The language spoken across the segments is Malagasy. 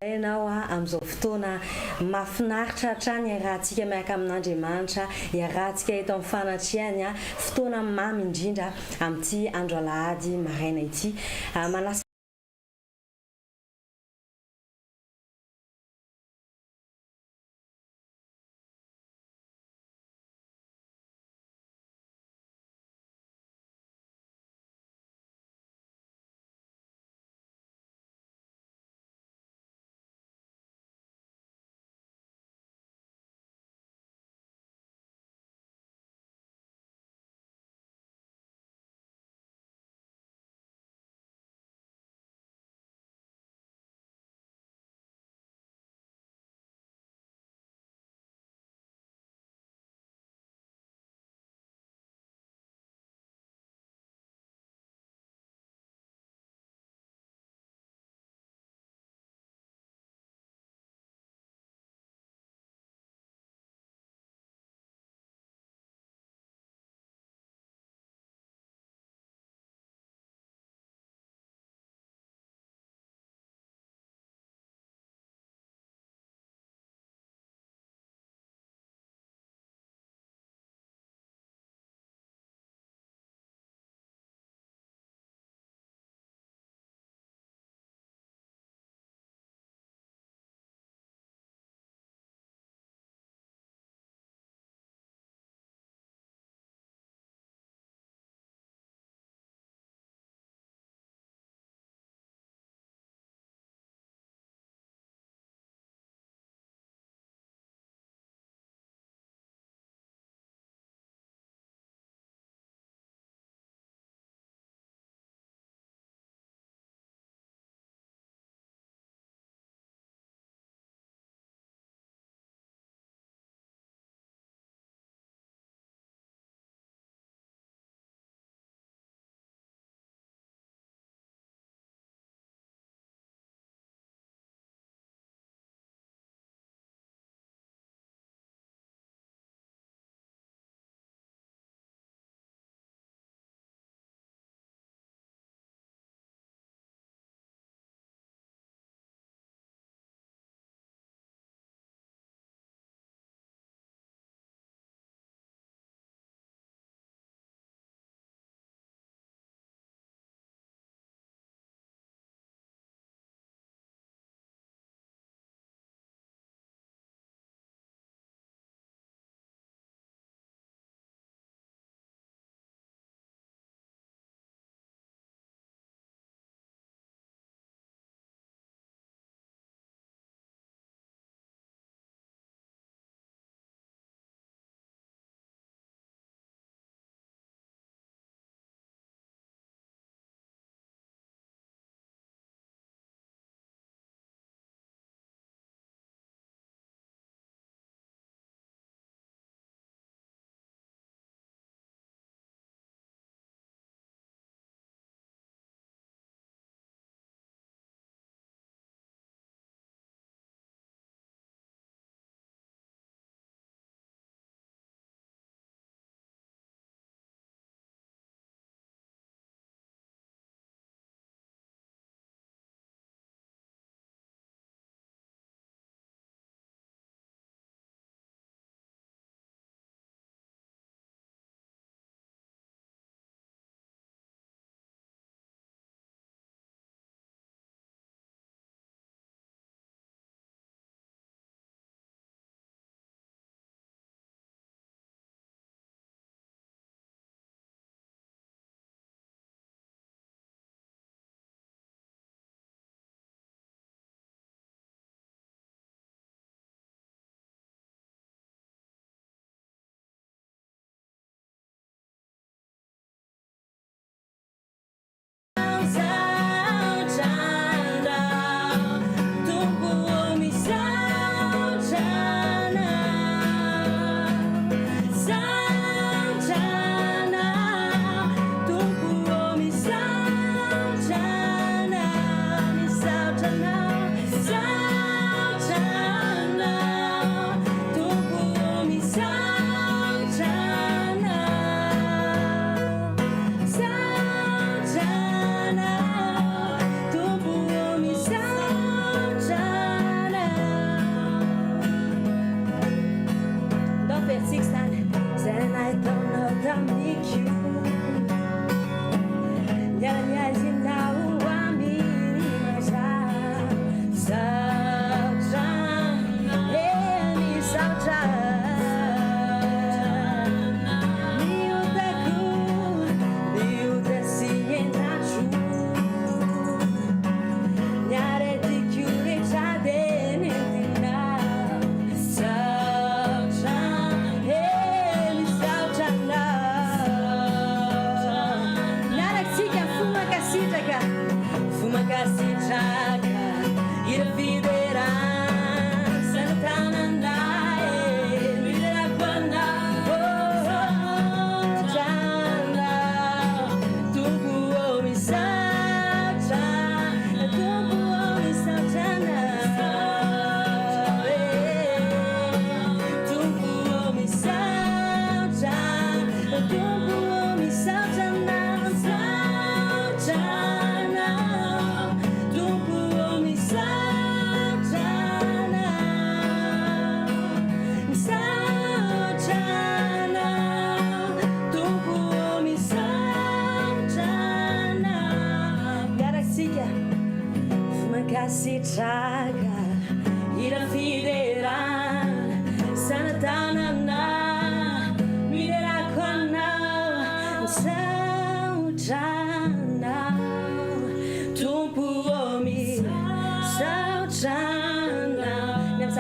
Hainao amin'izao fotoana mahafinaritra hatrany iarahantsika miaraka amin'Andriamanitra, iarahantsika eto amin'ny fanatriany fotoana mamy indrindra amin'ity andro alahady maraina ity.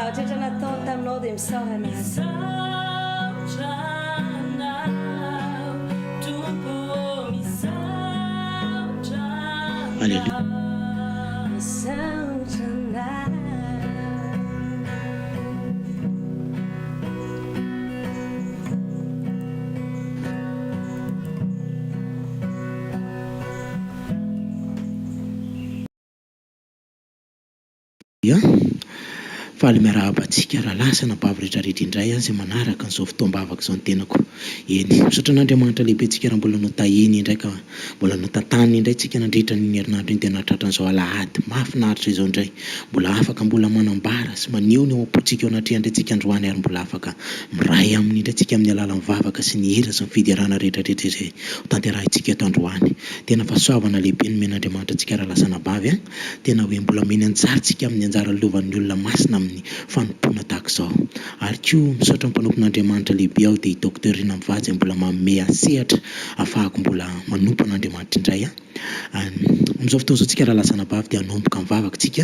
ohatratra nataony taminao dia misaorana Alléluia. Faly miarahabantsika raha lasa nabavy rehetrarehetra indray izay manaraka an'izao fotoam-bavaka izao ny tenako. Eny misaotra n'Andriamanitra lehibe tsika raha mbola notahiny indray ka mbola notantany indray tsika nandritra ny herinandro iny tena tratran'izao alahady mahafinaritra izao indray. Mbola afaka mbola manambara sy maneho ny ao am-pontsika ao anatrehany indray tsika androany ary mbola afaka miray aminy indray tsika amin'ny alalan'ny vavaka sy ny hira sy ny fidiarana rehetrarehetra izay tanterahintsika eto androany. Tena fahasoavana lehibe ny men'Andriamanitra tsika raha lasa nabavy a. Tena hoe mbola meny anjara tsika amin'ny anjara lovan'ny olona masina amin'ny fanompona tahaka izao. Ary koa misaotra ny mpanompon'Andriamanitra lehibe aho dia i Docteur Mivady mbola manome sehatra ahafahako mbola manompo an'Andriamanitra indray a. Amin'izao fotoana izao tsika raha lasa nabavy dia hanomboka mivavaka tsika.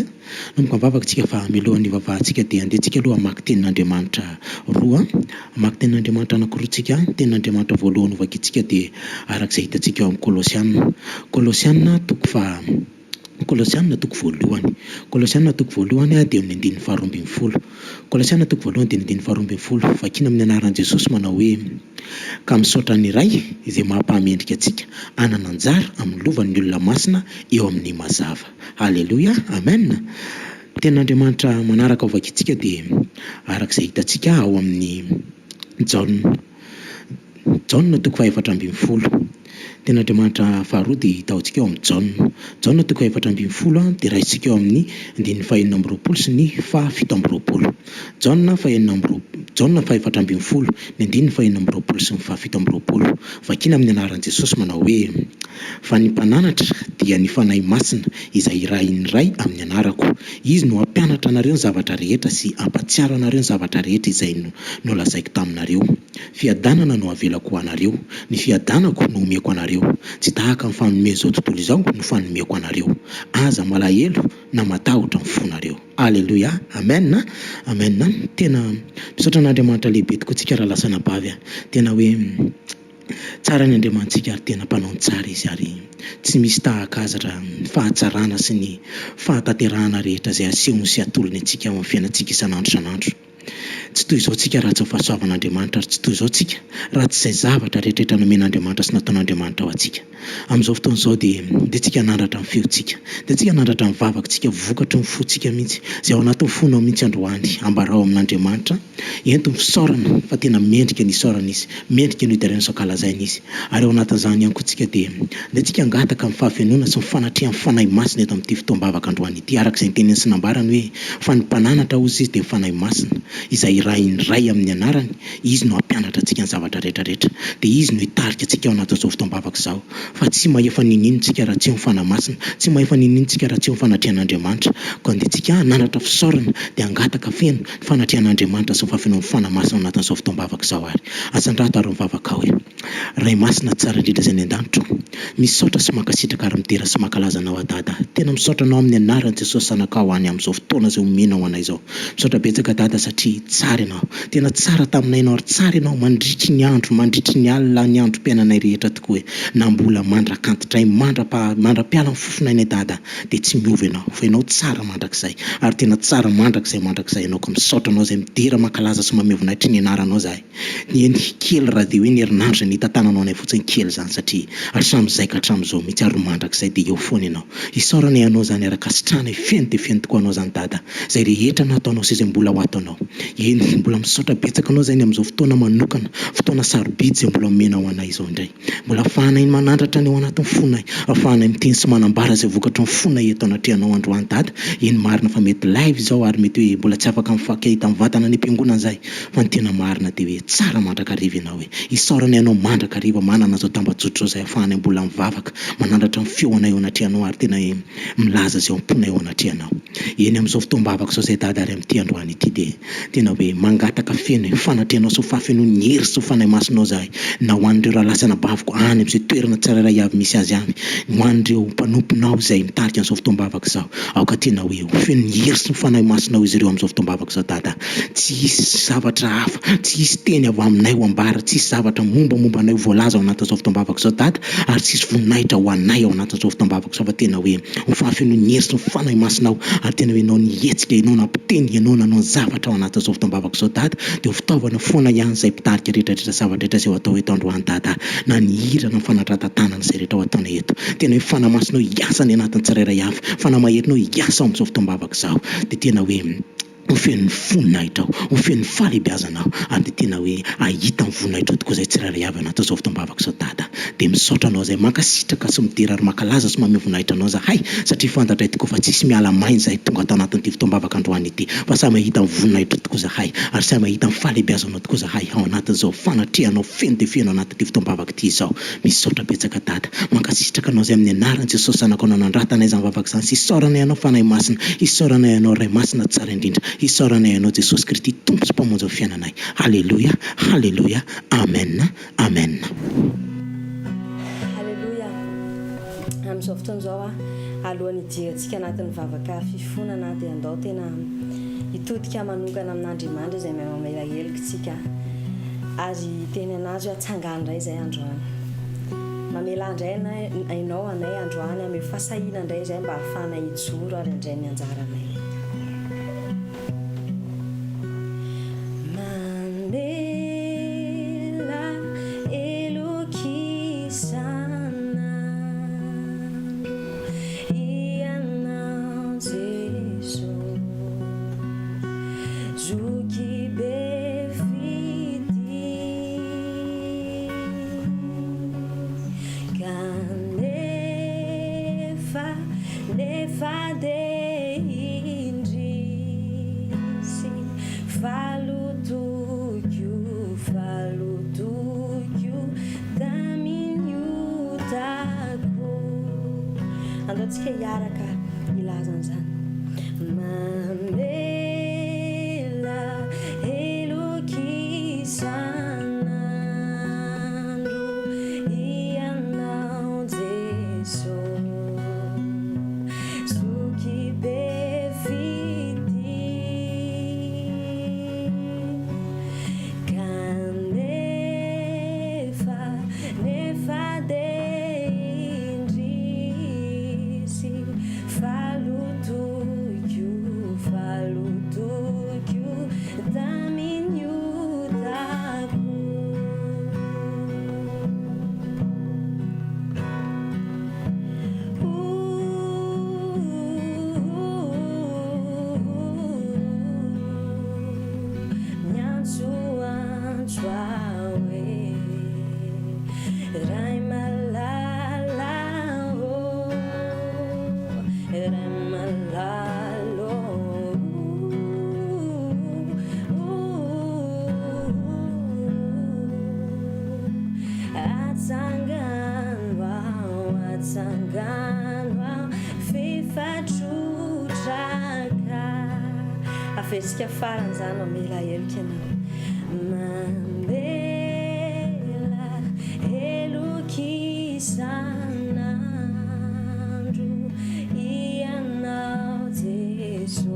Hanomboka mivavaka tsika fa mialohan'ny vavahantsika dia andeha tsika aloha hamaky tenin'Andriamanitra roa. Hamaky tenin'Andriamanitra anankiroa tsika. Tenin'Andriamanitra voalohany vakintsika dia arak'izay hitantsika eo amin'ny Kolosianina toko voalohany. Kolosianina toko voalohany dia amin'ny andininy faharoa ambin'ny folo. Kolosianina toko voalohany dia andininy faharoa ambin'ny folo. Vakiana amin'ny anaran'i Jesosy manao hoe ka misaotra ny iray izay mampahamendrika antsika hanana anjara amin'ny lovan'ny olona masina eo amin'ny mazava. Halleluia, amen. Tenin'Andriamanitra manaraka ho vakintsika dia arak'izay hitantsika ao amin'ny Jaona toko fahaefatra ambin'ny folo. Tenin'Andriamanitra faharoa dia hitaontsika eo amin'ny Jaona toko fahaefatra ambin'ny folo dia raisitsika eo amin'ny andininy fahaenina amby roapolo sy ny fahafito amby roapolo. Jaona fahaefatra ambin'ny folo ny andininy fahaenina amby roapolo sy ny fahafito amby roapolo. Vakiana amin'ny anaran'i Jesosy manao hoe fa ny mpananatra dia ny fanahy masina izay iray ny ray amin'ny anarako. Izy no hampianatra anareo ny zavatra rehetra sy hampatsiaro anareo ny zavatra rehetra izay nolazaiko taminareo. Fiadanana no avelako ho anareo, ny fiadanako no omeko anareo. Tsy tahaka ny fanome izao tontolo izao no fanomeko anareo. Aza malahelo na matahotra ny fonareo. Alleluia, amen. Amen. Tena misaotra n'Andriamanitra lehibe tokoa tsika raha lasa nabavy. Tena hoe tsara ny Andriamantsika ary tena mpanao tsara izy ary tsy misy tahaka azy raha ny fahatsarana sy ny fahatanterahana rehetra izay asehony sy atolony antsika amin'ny fiainantsika isan'andro. Tsy toy izao tsika raha tsy fahasoavan'Andriamanitra ary tsy toy izao tsika raha tsy izay zavatra rehetrarehetra nomen'Andriamanitra sy nataon'Andriamanitra ho antsika. Amin'izao fotoana izao dia tsika nandratra ny feontsika, dia tsika nandratra ny vavakantsika, vokatry ny fontsika mihitsy izay ao anatin'ny fonao mihitsy androany ambarao amin'Andriamanitra ento misaorana fa tena mendrika ny isaorana izy, mendrika ny hidarena sakalazaina izy. Ary ao anatin'izany ihany koa tsika dia tsika angataka amin'ny fahafenoana sy ny fanatrehan'ny fanahy masina eto amin'ity fotoam-bavaka androany ity. Arak'izay ny teneny sy nambarany hoe fa ny mpananatra ozy izy dia fanahy masina izay iray amin'ny anarany. Izy no hampianatra antsika ny zavatra rehetrarehetra dia izy no hitarika antsika ao anatin'izao fotoam-bavaka izao. Fa tsy mahefa nininitsika raha tsy eo fanahy masina, tsy mahefa nininitsika raha tsy eo fanatrehan'Andriamanitra. Ka dia tsika nanatra fisaorana dia angataka feno ny fanatrehan'Andriamanitra sy ny fahafenoan'ny fanahy masina ao anatin'izao fotoam-bavaka izao. Ary asandrato ary mivavaka hoe ray masina tsara indrindra izay ny an-danitro, misaotra sy mankasitraka ary mitera sy mankalaza anao a Dada. Tena misaotra anao amin'ny anaran'i Jesosy sanakao any amin'izao fotoana izay omenao anay izao. Misaotra betsaka Dada satria tsara ianao, tena tsara taminay ianao ary tsara ianao mandritry ny andro, mandritry ny alina ny androm-piainanay rehetra tokoa hoe na mbola mandrakantitray mandra-piala ny fofonainay Dada dia tsy miova ianao fa ianao tsara mandrakizay ary tena tsara mandrakizay ianao. Ka misaotra anao izay midera mankalaza sy mamevonahitry ny anaranao zahay. Ny kely raha dia hoe ny herinandro izay nitantananao anay fotsiny kely zany satria hatramin'izay ka hatramin'izao mihitsy ary mandrakizay dia eo foana ianao. Isaorana ianao zany araka sitrana feno dia feno tokoa anao zany Dada izay rehetra nataonao sy izay mbola ho ataonao. Eny mbola misaotra betsaka anao zany amin'izao fotoana manokana, fotoana sarobidy izay mbola omenao anay izao indray. Mbola ahafahanay manandratra ny ao anatin'ny fonay, ahafahanay miteny sy manambara izay vokatry ny fonay eto anatrehanao androany Dada. Eny marina fa mety live izao ary mety hoe mbola tsy afaka mifakahita amin'ny vatana ny am-piangonana izay, fa ny tena marina dia hoe tsara mandrakariva ianao hoe isaorana ianao mandrakariva manana izao tambajotra izao izay ahafahanay mbola mivavaka manandratra ny feonay ao anatrehanao ary tena milaza izay amponay ao anatrehanao. Eny amin'izao fotoam-bavaka izao izay Dada ary amin'ity androany ity dia tena hoe mangataka feno fanatreanao sy fafeno ny hery sy fanay masinao zahay na ho an'ireo raha lasana bavako any amin'izay toerana tsirairay avy misy azy any ho an'ireo mpanomponao izay mitarika an'izao fotoam-bavaka zao aoka tena hoe feno ny hery sy fanay masinao izy ireo amin'izao fotoam-bavaka zao dada tsy hisy zavatra hafa tsy hisy teny avy aminay ho ambara tsy hisy zavatra mombamomba anay voalaza ao anatin'izao fotoam-bavaka zao dada ary tsy hisy voninahitra ho anay ao anatin'izao fotoam-bavaka zao fa tena hoe fafeno ny hery sy fanay masinao ary tena hoe ianao nihetsika ianao nampiteny ianao nanao ny zavatra ao anatin'izao fotoam-bavaka zao dada dia fitaovana foana ihany izay mpitarika rehetrarehetra zavatra rehetra izay atao eto androany dada na ny hirana ny fanatrantantanana izay rehetra ao ataona eto tena hoe fanamasinao hiasa ny anatin'ny tsirairay avy fanamaherinao hiasa ao amin'izao fotoam-bavaka zao dia tena hoe ho feno ny voninahitra ho feno ny fahalehibiazanao ary dia tena hoe ahita ny voninahitra tokoa izay tsirairay avy anatin'izao fotoam-bavaka zao dada dia misaotra anao izay mankasitraka sy midera ary mankalaza sy manome voninahitra anao zahay satria fantatra tokoa fa tsisy miala mainy zahay tonga atao anatin'ity fotoam-bavaka androany ity fa samy mahita ny voninahitra tokoa zahay ary samy mahita ny fahalehibiazanao tokoa zahay ao anatin'izao fanatrehanao feno dia feno anatin'ity fotoam-bavaka ity izao misaotra betsaka dada mankasitraka anao izay amin'ny anaran'i Jesosy zanaka anao nandratana izany vavaka izany sy isaoranay ianao fanahy masina isaoranay ianao ray masina tsara indrindra isaoranay ianao Jesosy Kristy tompo sy mpamonjy ny fiainanay halleluja halleluja amen amen halleluja amin'izao fotoana izao alohan'ny hidirantsika anatin'ny vavaka fifonana dia andao tena hitodika manokana amin'Andriamanitra izay mamela helikitsika ary teny anazy hoe atsangana indray izay androany mamela indray ainao anay androany ame fasahina indray izay mba hahafanay hijoro ary indray ny anjaranay andaontsika hiaraka ilazan'izany mamela elokisanandro ianao Jesosy zoky be fity kanefa de falutokyo daminyutako nyansuansuawe rai malalao rai malalao atsanganwa fifatrutraka afesika faran'izany mamela helika anao mamela elokisanandro ianao Jesosy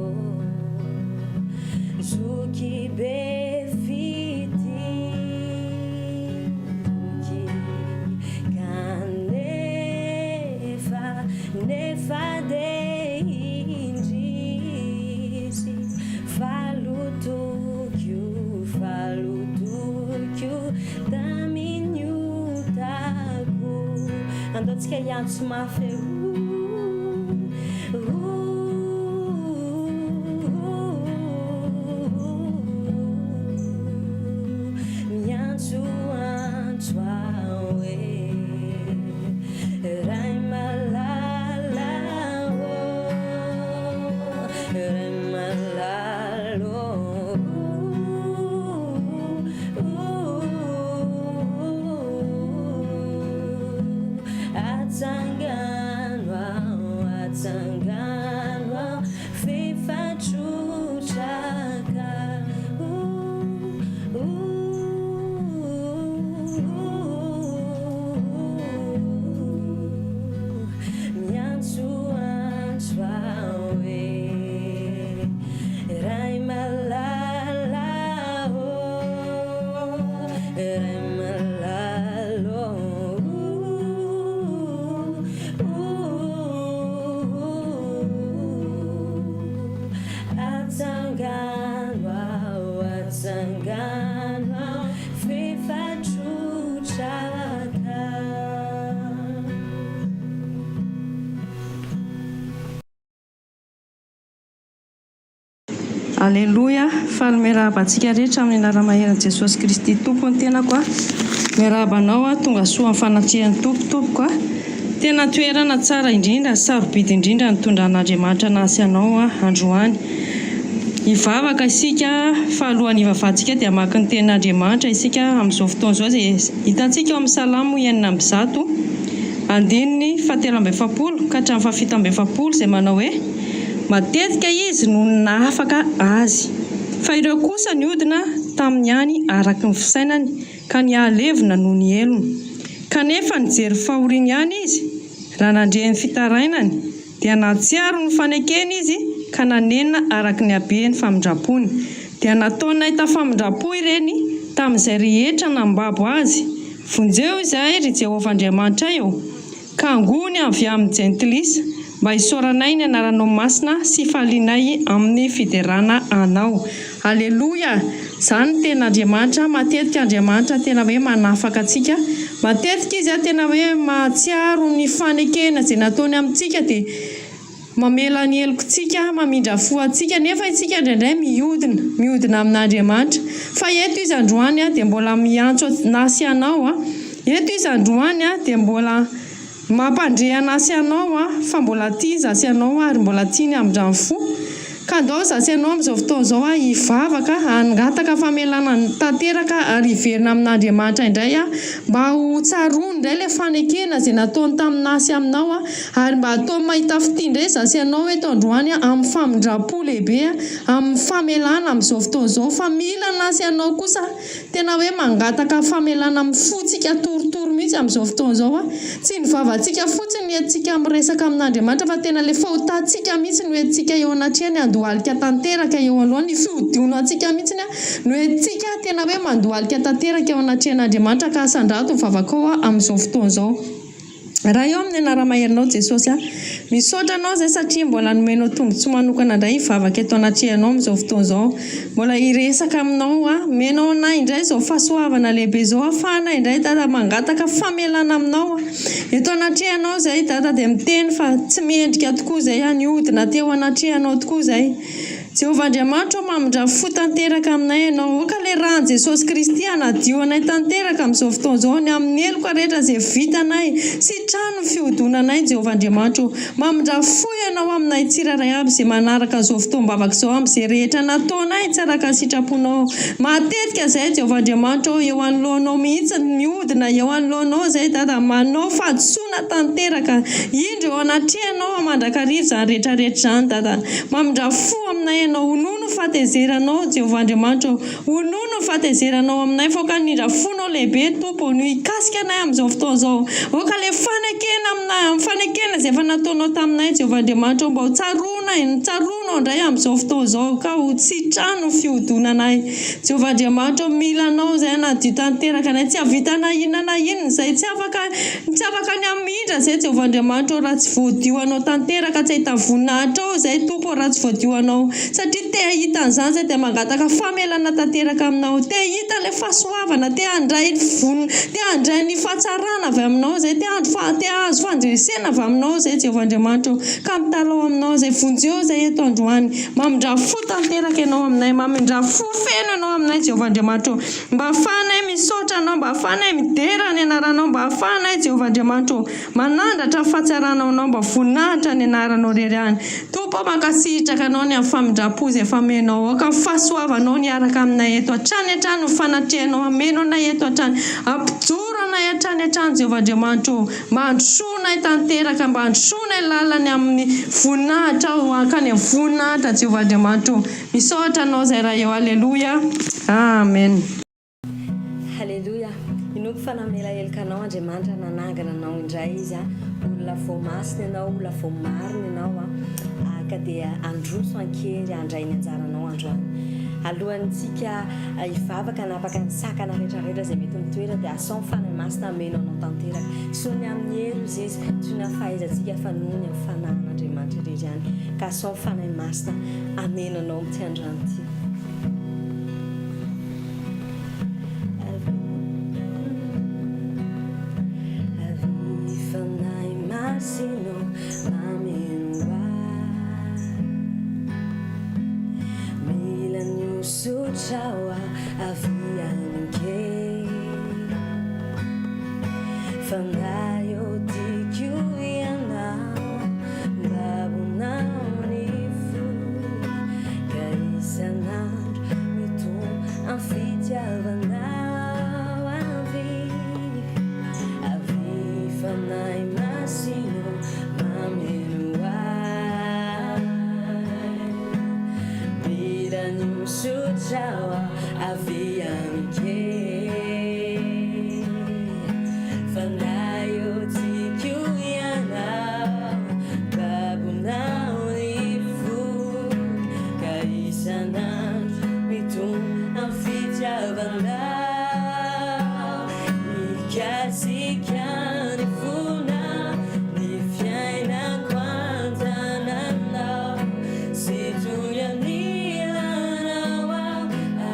zoky be nefa de indrisy falutokyo daminyutako andaontsika hiantso mafy miantsoantso awe rai atsangan Aleloia, faly miarahaba antsika rehetra amin'ny anara-maheran'i Jesosy Kristy tompo ny tenako a. Miarahaba anao a, tonga soa amin'ny fanatrihan'ny tompoko a. Tena toerana tsara indrindra, sarobidy indrindra ny tondran'Andriamanitra nasy anao a androany. Hivavaka isika fa alohan'ny hivavahantsika dia maka ny tenin'Andriamanitra isika amin'izao fotoana izao izay hitantsika eo amin'ny Salamo 9:1 andininy 7:7 ka hatramin'ny 7:7 izay manao hoe matetika izy no nahafaka azy fa ireo kosa niodina tamin'ny any araka ny fisainany ka nihalevina noho ny elony kanefa nijery fahoriana ihany izy raha nandre ny fitarainany dia natsiaro ny fanekeny izy ka nanenina araka ny habeny famindrapony dia nataony nahita famindrapo ireny tamin'izay rehetra nambabo azy vonjeo izahay ry Jehovah Andriamanitra eo ka angony avy amin'ny jentilisa mba hisoranay ny anaranao masina sy fahalianay amin'ny fiderana anao. Aleloia, izany ten'Andriamanitra. Matetika Andriamanitra tena hoe manafaka antsika, matetika izy tena hoe mahatsiaro ny fanekena izay nataony amintsika dia mamela ny helokontsika, mamindra fo antsika, nefa isika indraindray mihodina amin'Andriamanitra. Fa eto izy androany dia mbola miantso nasy anao eto izy androany dia mbola mampandre anasy anao fa mbola tia zasy anao ary mbola tia ny amindra fo ka andao zasy anao amin'izao fotoana izao hivavaka hangataka famelana tanteraka ary hiverina amin'Andriamanitra indray mba ho tsaroany indray ilay fanekena izay nataony tamin'asy aminao ary mba hatao mahita fitindray zasy anao eto androany amin'ny famindrapo lehibe amin'ny famelana amin'izao fotoana izao fa mila nasy anao kosa tena hoe mangataka famelana amin'ny fotsika torotoro mihitsy amin'izao fotoana izao tsy ny vavantsika fotsiny entsika amin'ny resaka amin'Andriamanitra fa tena ilay fahotantsika mihitsy no entsika eo anatrehany andohalika tanteraka eo alohany ny fihodionantsika mihitsy no entsika tena hoe mandohalika tanteraka eo anatrehan'Andriamanitra ka asandrato vavaka ao amin'izao fotoana izao. Raha eo amin'ny anara-maherinao Jesosy misaotra anao izay satria mbola nomenao tombontsy manokana indray hivavaka eto anatrehanao amin'izao fotoana izao, mbola hiresaka aminao menao anahy indray izao fahasoavana lehibe izao ahafahana indray dada mangataka famelana aminao eto anatrehanao izay dada dia miteny fa tsy mendrika tokoa izay nihodina teo anatrehanao tokoa izay. Jehovah Andriamanitra mamindra fo tanteraka aminay ianao ka ilay rahan'i Jesosy Kristy anadio anay tanteraka amin'izao fotoana izao ny amin'ny heloka rehetra izay vitanay sy trano fihodonanay Jehovah Andriamanitra mamindra fo ianao aminay tsiraray aby izay manaraka izao fotoam-bavaka izao amin'izay rehetra nataonay tsy araka ny sitraponao matetika izay Jehovah Andriamanitra eo anoloanao mihitsy mihodina eo anoloanao izay dada manao fahadisoana tanteraka indro eo anatrehanao mandrakarivo izany rehetrarehetra izany dada mamindra fo aminay ianao onono fahatezeranao Jehovah Andriamanitra onono fahatezeranao aminay foka nindra fonao lehibe tompo no hikasika anay amin'izao fotoana izao oka ilay fanekena aminay fanekena izay efa nataonao taminay Jehovah Andriamanitra mba ho tsaronao indray amin'izao fotoana izao ka ho tsitrano fihodonanay Jehovah Andriamanitra mila anao izay nadio tanteraka anay tsy havita inona izay tsy afaka ny amindra izay Jehovah Andriamanitra raha tsy voadio anao tanteraka tsy ahita voninahitra ao izay tompo raha tsy voadio anao satria te hahita an'izany izay dia mangataka famelana tanteraka aminao te hita ilay fahasoavana te handray ny fahatsarana avy aminao izay te hahazo fandresena avy aminao izay Jehovah Andriamanitra ka mitalao aminao izay vonjeo izay eto androany mamindra fo tanteraka ianao aminay mamindra fo feno ianao aminay Jehovah Andriamanitra mba hahafahanay misaotra anao mba hahafahanay midera ny anaranao mba hahafahanay Jehovah Andriamanitra manandratra fahatsarana anao mba voninahitra ny anaranao rery any tompo mankasitraka anao ny amin'ny famindrapo izay famenao ka fahasoavanao ny araka aminay eto hatrany ny fanatrehanao ameno anay eto hatrany ampijoro anay hatrany Jehovah Andriamanitra mba handrosoanay tanteraka mba handrosoanay lalany amin'ny voninahitra ka ny voninahitra Jehovah Andriamanitra misaotra anao izay raha eo. Aleluia, amen. Aleluia, inoko fa namela helika anao Andriamanitra nanangana anao indray izy olona vao masina ianao olona vao marina ianao ka dia androso ankery andray ny anjaranao androany alohantsika hivavaka hanapaka ny sakana rehetrarehetra izay mety mitoera dia asao fanay masina amenao anao tanteraka sony amin'ny hero izy izy tsy na fahaizantsika fa noho ny amin'ny fanahin'Andriamanitra rery ihany ka asao fanay masina amenao anao amin'ity androany ity. Me sotraoa avianke fandayo tikyo ianao babonao ni fo kaisanandro miton amfitiavanao avi fanay masino mamenoai biranyo sotraoa avianke fandayo tikyo ianao babonao ni fo kaisanandro miton amfitiavanao ikasikany fona ny fiainako antananao situnianilanao ao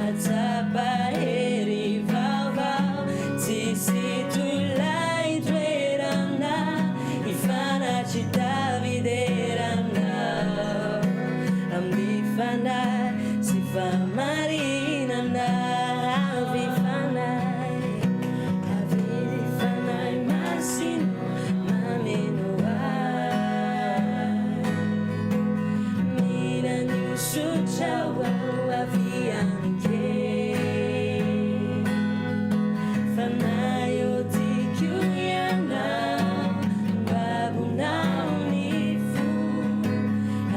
atsapahery vaovao tsisy tolay toerana ifanatry tavideranao amin'ny fanahy sy famarinana avy fanay masino mameno ay miranyo sotraoa avianke fanayo tikyo ianao babonao ni fo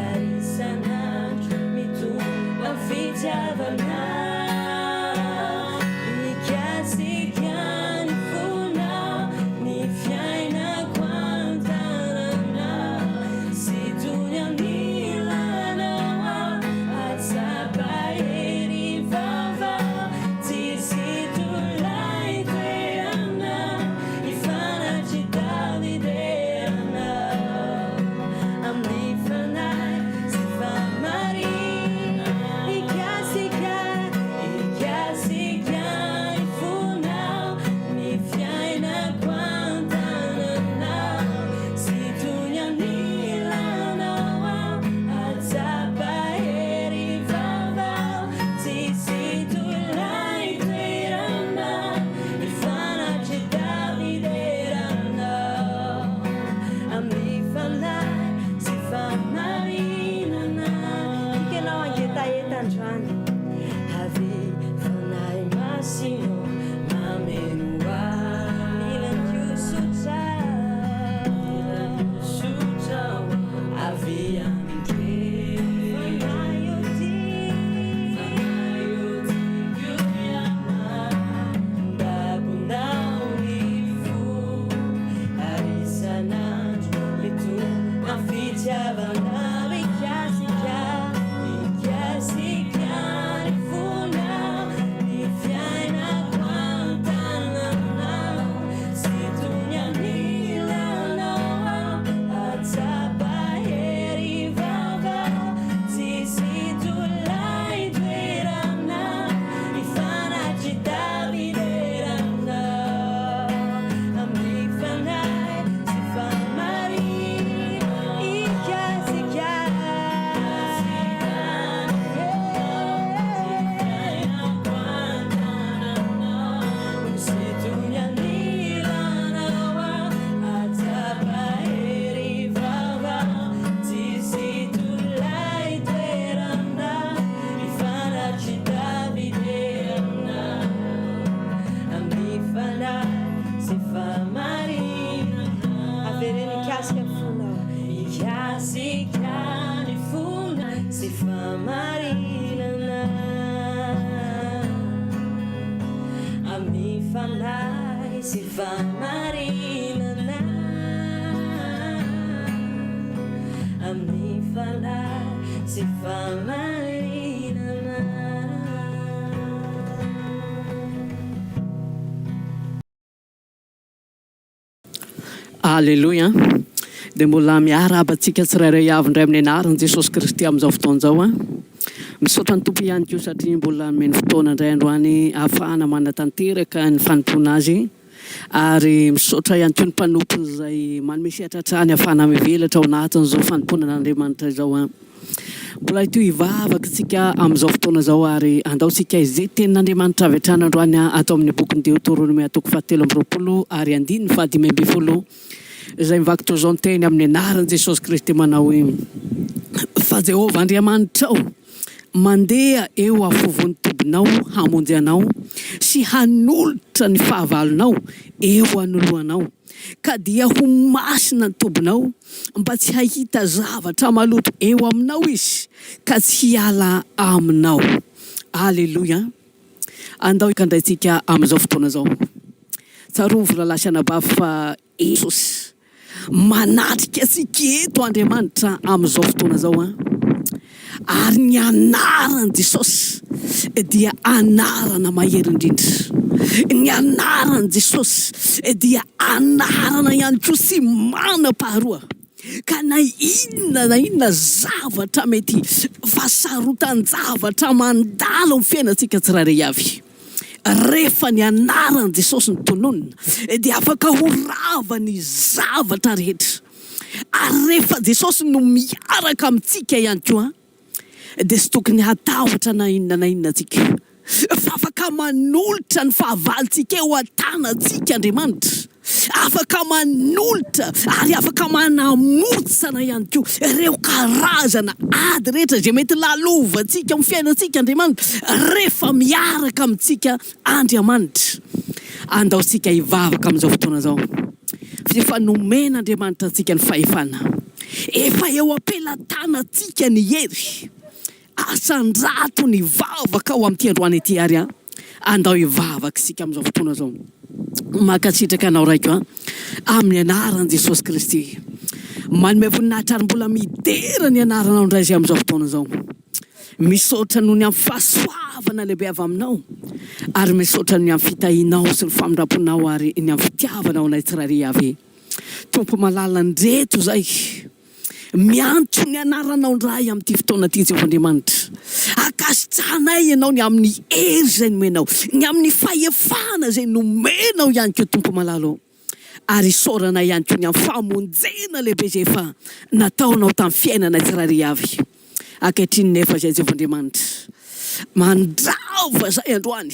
arisanandro miton amfitiavanao ikasikany fonao ny fiainako antananao situny anilanao ao atsapahery vaovao tsisy tolay toeranao ifanatry tavideranao amin'ny fanahy sy famarina ikasikany fonao ny fiainako antananao situny anilanao ao atsapahery vaovao tsisy tolay toeranao ifanatry tavideranao amin'ny fanahy sy famarinana ikenao angetaetandroany avy fanay masino mameno milanyo sotraoa avianke fanayo tikyo ianao babonao ni fo arisanandro miton amfitiavanao ikasikany fonao ny fiainako antananao situny anilanao ao atsapahery vaovao tsisy tolay toeranao ifanatry tavideranao amin'ny fanahy sy famarina situny anilanao ao atsapahery vaovao tsisy tolay toeranao ifanatry tavideranao amin'ny fanahy sy famarina avereny ikasika fonao ikasikany fona sy famarinana amin'ny fanahy sy famarinana amin'ny fanahy sy famarinana. Alleluia. Dia mbola miarabantsika tsirairay avy indray amin'ny anaran'i Jesosy Kristy amin'izao fotoan'izao a. Misaotra ny tompo ihany koa satria mbola nomeny fotoana indray androany ahafahana manatanteraka ny fanompona azy ary misaotra ihany koa ny mpanompony izay manome sehatratrany ahafahana mivelatra ao anatin'izao fanomponan'Andriamanitra izao a. Mbola ito hivavaka tsika amin'izao fotoana izao ary andaontsika izay tenin'Andriamanitra avy hatrany androany atao amin'ny boky ny Deutéronome atoko 7:20 ary 5:12 izay mivaky zao ny teny amin'ny anaran'i Jesosy Kristy manao hoe: fa Jehovah Andriamanitrao mandeha eo afovon'ny tobinao hamonjy anao sy hanolotra ny fahavalonao eo anoloanao, ka dia ho masina ny tobinao mba tsy hahita zavatra maloto eo aminao izy ka tsy hiala aminao. Alleluia. Andao ikandraitsika amin'izao fotoana izao. Tsarovo lalahy sy anabavy fa Jesosy manatrika antsika eto Andriamanitra amin'izao fotoana izao a. Ary ny anaran'i Jesosy dia anarana mahery indrindra. Ny anaran'i Jesosy dia anarana ihany koa sy manam-paharoa. Ka na inona zavatra mety fahasarotan-javatra mandalo amin'ny fiainantsika tsirairay avy, rehefa ny anaran'i Jesosy ny tononona dia afaka horava ny zavatra rehetra. Ary rehefa Jesosy no miaraka amintsika ihany koa dia tsy tokony hatahotra na inona tsika, fa afaka manolotra ny fahavalontsika eo an-tanantsika Andriamanitra. Afaka manolotra ary afaka manamotsana ihany koa ireo karazana ady rehetra izay mety lalovantsika amin'ny fiainantsika Andriamanitra rehefa miaraka amintsika Andriamanitra. Andaontsika hivavaka amin'izao fotoana izao. Efa nomena Andriamanitra antsika ny fahefana. Efa eo am-pelantanantsika ny hery. Asan-drato ny vavaka ao amin'ity androany ity ary a. Andao hivavaka isika amin'izao fotoana izao. Mankasitraka anao raiko amin'ny anaran'i Jesosy Kristy. Manome voninahitra ary mbola midera ny anaranao indray izay amin'izao fotoana izao. Misaotra noho ny amin'ny fahasoavana lehibe avy aminao, ary misaotra noho ny amin'ny fitahinao sy ny famindraponao ary ny amin'ny fitiavanao anay tsirairay avy. Tompo malalandreto zay, miantso ny anaranao indray amin'ity fotoana ity Jehovah Andriamanitra. Akasitrahanay ianao ny amin'ny hery izay nomenao, ny amin'ny fahefana izay nomenao ihany koa Tompo malalo. Ary isaoranay ihany koa ny amin'ny famonjena lehibe izay efa nataonao tamin'ny fiainanay tsirairay avy. Ankehitriny nefa izay Jehovah Andriamanitra, mandrava zay androany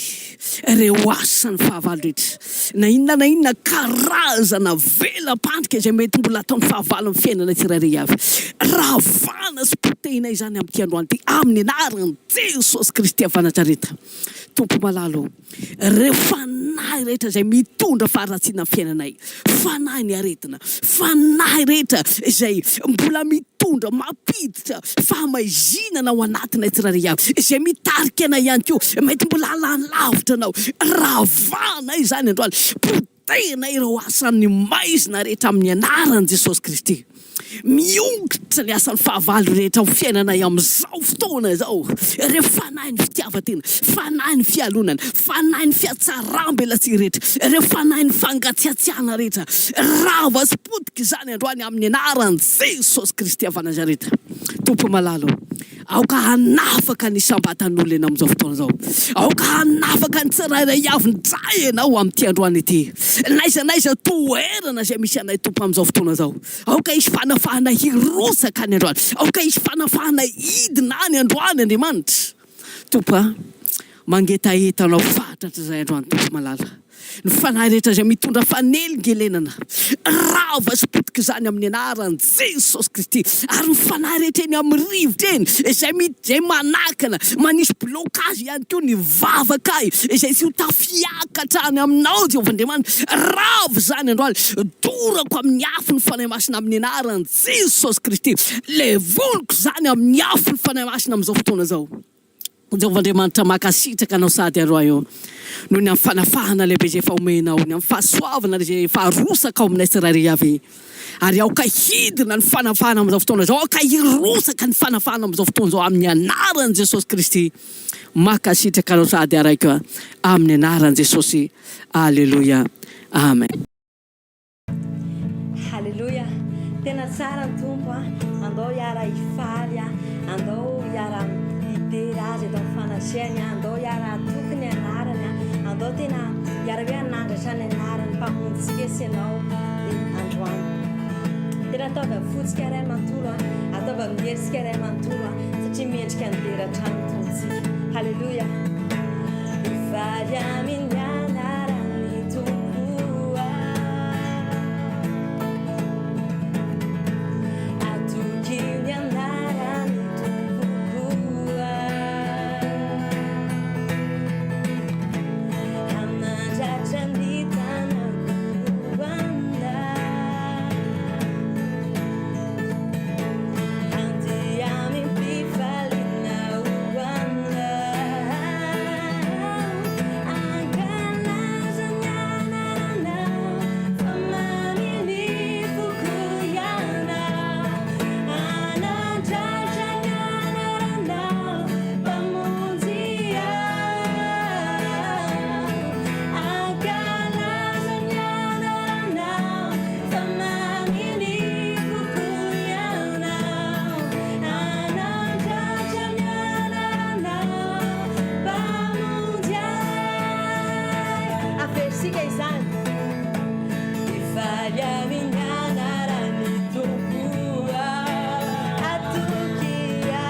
ireo asany fahavalo rehetra, na inona karazana velam-pandrika izay mety mbola ataon'ny fahavalo amin'ny fiainana tsirairay avy. Ravana sy potehinay izany amin'ity androany ity amin'ny anaran'i Jesosy Kristy avy Nazareta. Tompo malalo, ireo fanahy rehetra izay mitondra faharatsiana amin'ny fiainanay, fanahy ny aretina, fanahy rehetra izay mbola mitondra mampiditra famaizinana ao anatinay tsirairay avy, izay mitarika anay ihany koa mety mbola halany lavitra anao. Ravana izany androany, potehina ireo asan'ny maizina rehetra amin'ny anaran'i Jesosy Kristy. Miongotra ny asan'ny fahavalo rehetra amin'ny fiainanay amin'izao fotoana izao. Ireo fanahy ny fitiavan-tena, fanahy ny fialonana, fanahy ny fiatsaram-belatsihy rehetra, ireo fanahy ny fangatsiatsiahana rehetra, rava sy potika izany androany amin'ny anaran'i Jesosy Kristy avy Nazareta. Tompo malalo, aoka hanafaka ny sambatan'olona ianao amin'izao fotoana izao. Aoka hanafaka ny tsirairay avy ndray ianao amin'ity androany ity. Naiza toerana izay misy anay Tompo amin'izao fotoana izao. Aoka isy fanafahana hirosaka ny androany. Aoka isy fanafahana idina any androany Andriamanitra. Tompo mangetahetanao fatratra izay androany Tompo malala. Ny fanahy rehetra izay mitondra fanelingelenana, rava sy potika izany amin'ny anaran'i Jesosy Kristy. Ary ny fanahy rehetra eny amin'ny rivotra eny izay manakana, manisy blokazy ihany koa ny vavakay izay tsy ho tafiakatra any aminao Jehovah Andriamanitra. Rava izany androany, dorako amin'ny afo ny fanahy masina amin'ny anaran'i Jesosy Kristy. Levoloko izany amin'ny afo ny fanahy masina amin'izao fotoana izao. Jehovah Andriamanitra makasitraka anao sady aroa eo noho ny amin'ny fanafahana lehibe izay efa omenao, ny amin'ny fahasoavana izay efa arosaka ao aminay tsirairay avy. Ary aoka hidina ny fanafahana amin'izao fotoana izao, aoka hirosaka ny fanafahana amin'izao fotoana izao amin'ny anaran'i Jesosy Kristy. Makasitraka anao sady araiko amin'ny anaran'i Jesosy. Alleluia. Amen. Halleluja. Tena tsara ny Tompo andao hiara hifaly, andao hiara hidery azy eto amin'ny fanasiany, andao hiara tokony anarany, andao tena hiara hoe hanandratra mahafinaritra ny anarany mpamonjitsika isanao androany tena ataova fotsika ray mantolo ataova mieritsika ray mantolo satria mendrika ny deratrany tontsika halleloia ivaly amin'ny anarany tompoa atoky ny anarany tompoa hanandratra ny tanakoanda handiamy mpifalina oanda ankalazany anarana famaminy fokuyana anandratra ny anarana pamonjia ankalazany anarana famaminy fokuyana anandratra ny anarana pamonjia afersika izany ivaly amin'ny anarany tompoa atokia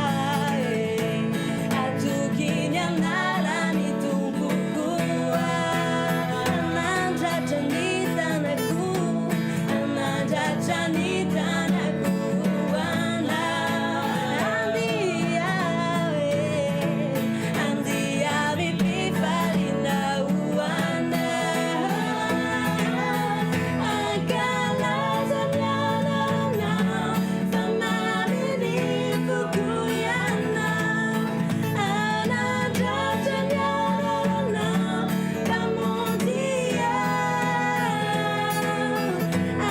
atoky ny anarany tompoa anandratra ny tanako anandratra ny tanako ana andia andia mipifalina oana ankalazany anarana famaminy fokuyana anandratra ny anarana pamonjia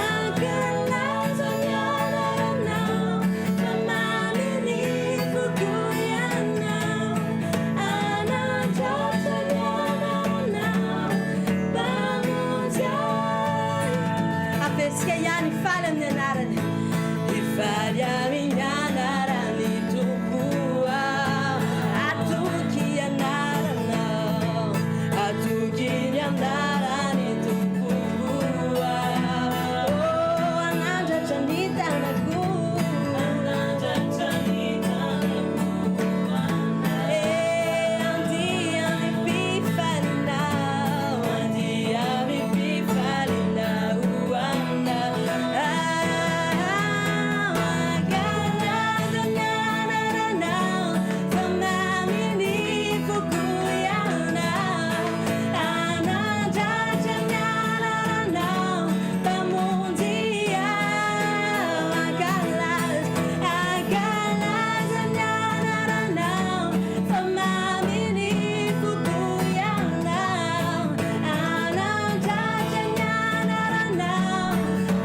ankalazany anarana famaminy fokuyana anandratra ny anarana pamonjia afersika ihany faly amin'ny anarany ivaly amin'ny anarany tompoa atoky anarana atoky ny anarany tompoa anandratra ny tanako anandratra ny tanako andia mipifalina andia mipifalina oana ankalazany anarana famaminy fokuyana anandratra ny anarana pamonjia ankalazany anarana famaminy fokuyana anandratra ny anarana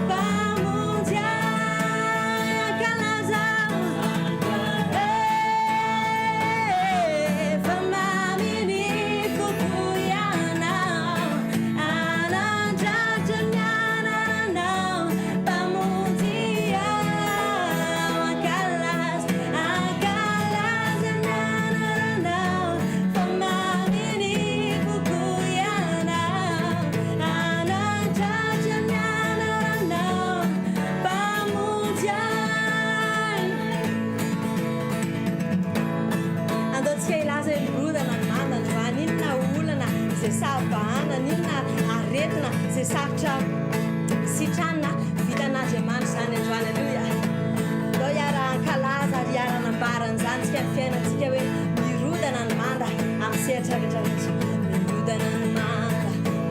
pamonjia ankalaza famaminy fokuyana anandratra ny anarana pamonjia ankalaza ankalazany anarana famaminy fokuyana anandratra ny anarana pamonjia andaontsika ilaza hoe mirodana ny manda androany inona olana izay savahana inona aretina izay sarotra sitranina vitan'andriamanitra zany androany aloia ndao iara ankalaza ary iara-nambarana zany tsika ny fiainantsika hoe mirodana ny manda amin'ny seratra rehetrarehetra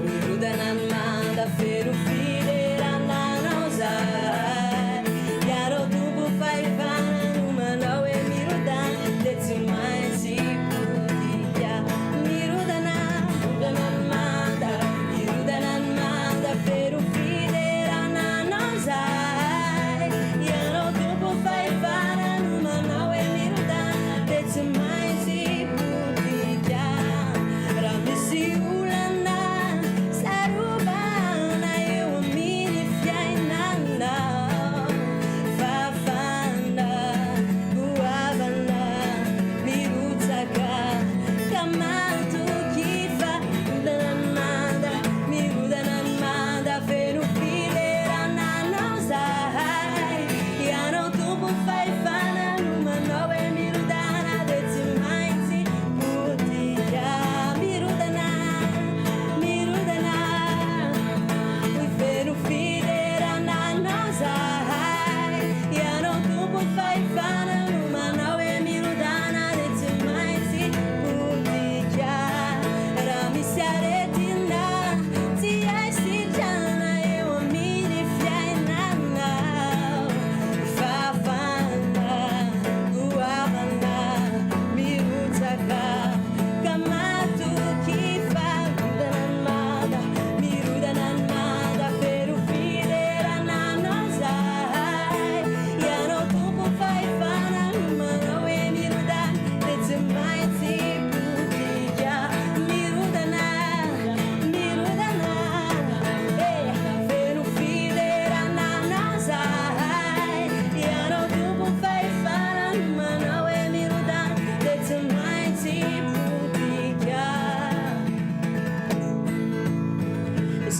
mirodana ny manda fero filerananao zay iarao tompo fahivana no manao hoe mirodana de tsy maintsy podika mirodana mirodana ny manda fero filerananao zay iarao tompo fahivana no manao hoe mirodana de tsy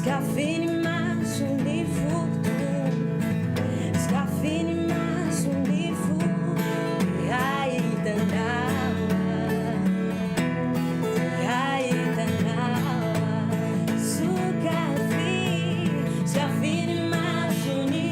Skafiny maso ny fotoana, skafiny maso ny fotoana, ahitanawa, sukafi, skafiny maso ny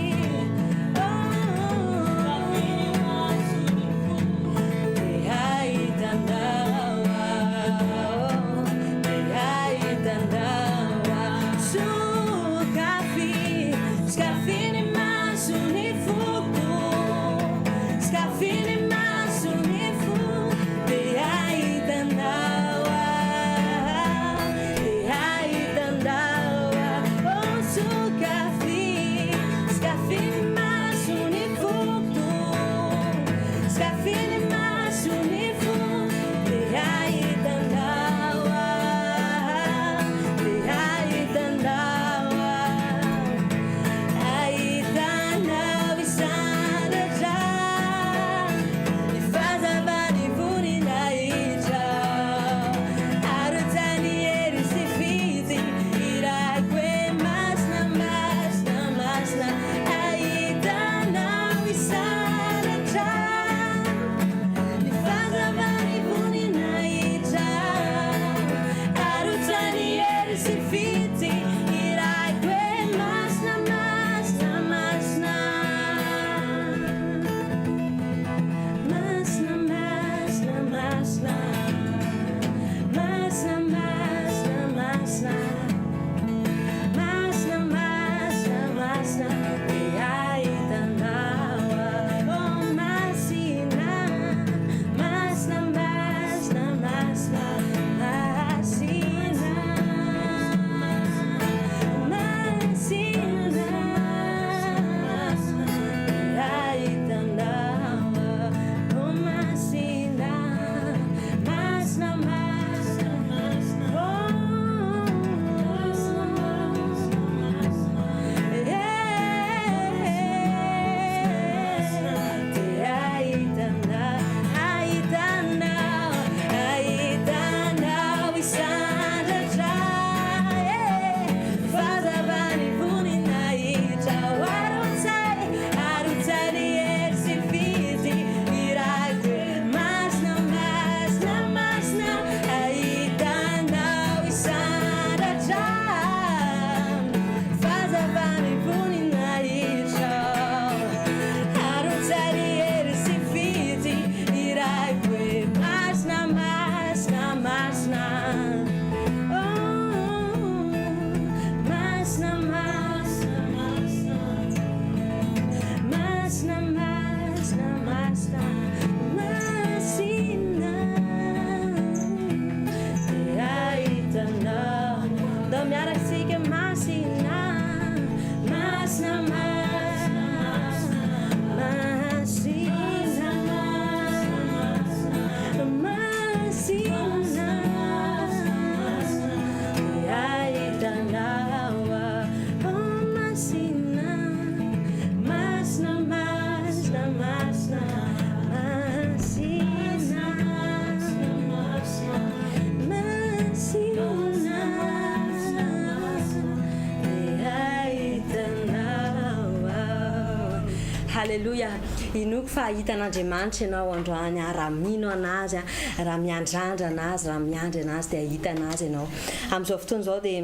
Halleluja. Inoko fa hitan'Andriamanitra ianao androany raha mino anazy raha miandrandra anazy raha miandry anazy dia ahita anazy ianao. Amin'izao fotoana izao dia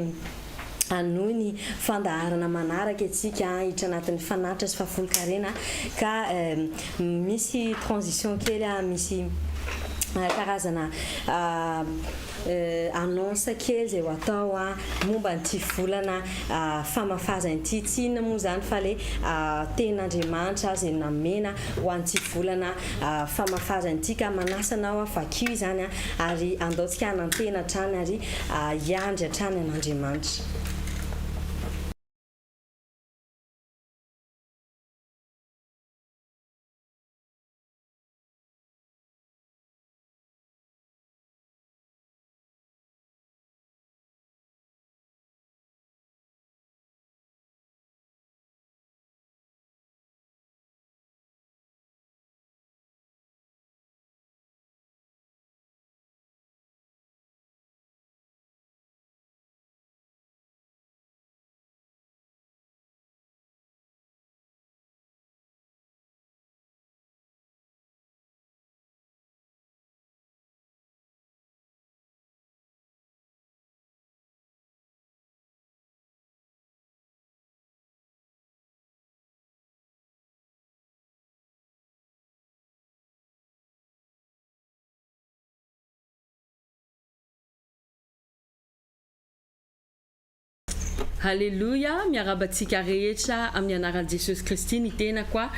anohy ny fandaharana manaraka antsika hiditra anatin'ny fanatitra sy fahafolokarena ka misy transition kely misy karazana annonce kely zay ho atao momba n'ity volana famafazan'ity tsy inona moa zany fa le ten'Andriamanitra zay namena ho an'ity volana famafazan'ity ka manasanao vakio zany ary andaotsika hanantena hatrany ary hiandry hatrany an'Andriamanitra. Halleluja, miarabantsika rehetra amin'ny anaran'i Jesosy Kristy ny tena koa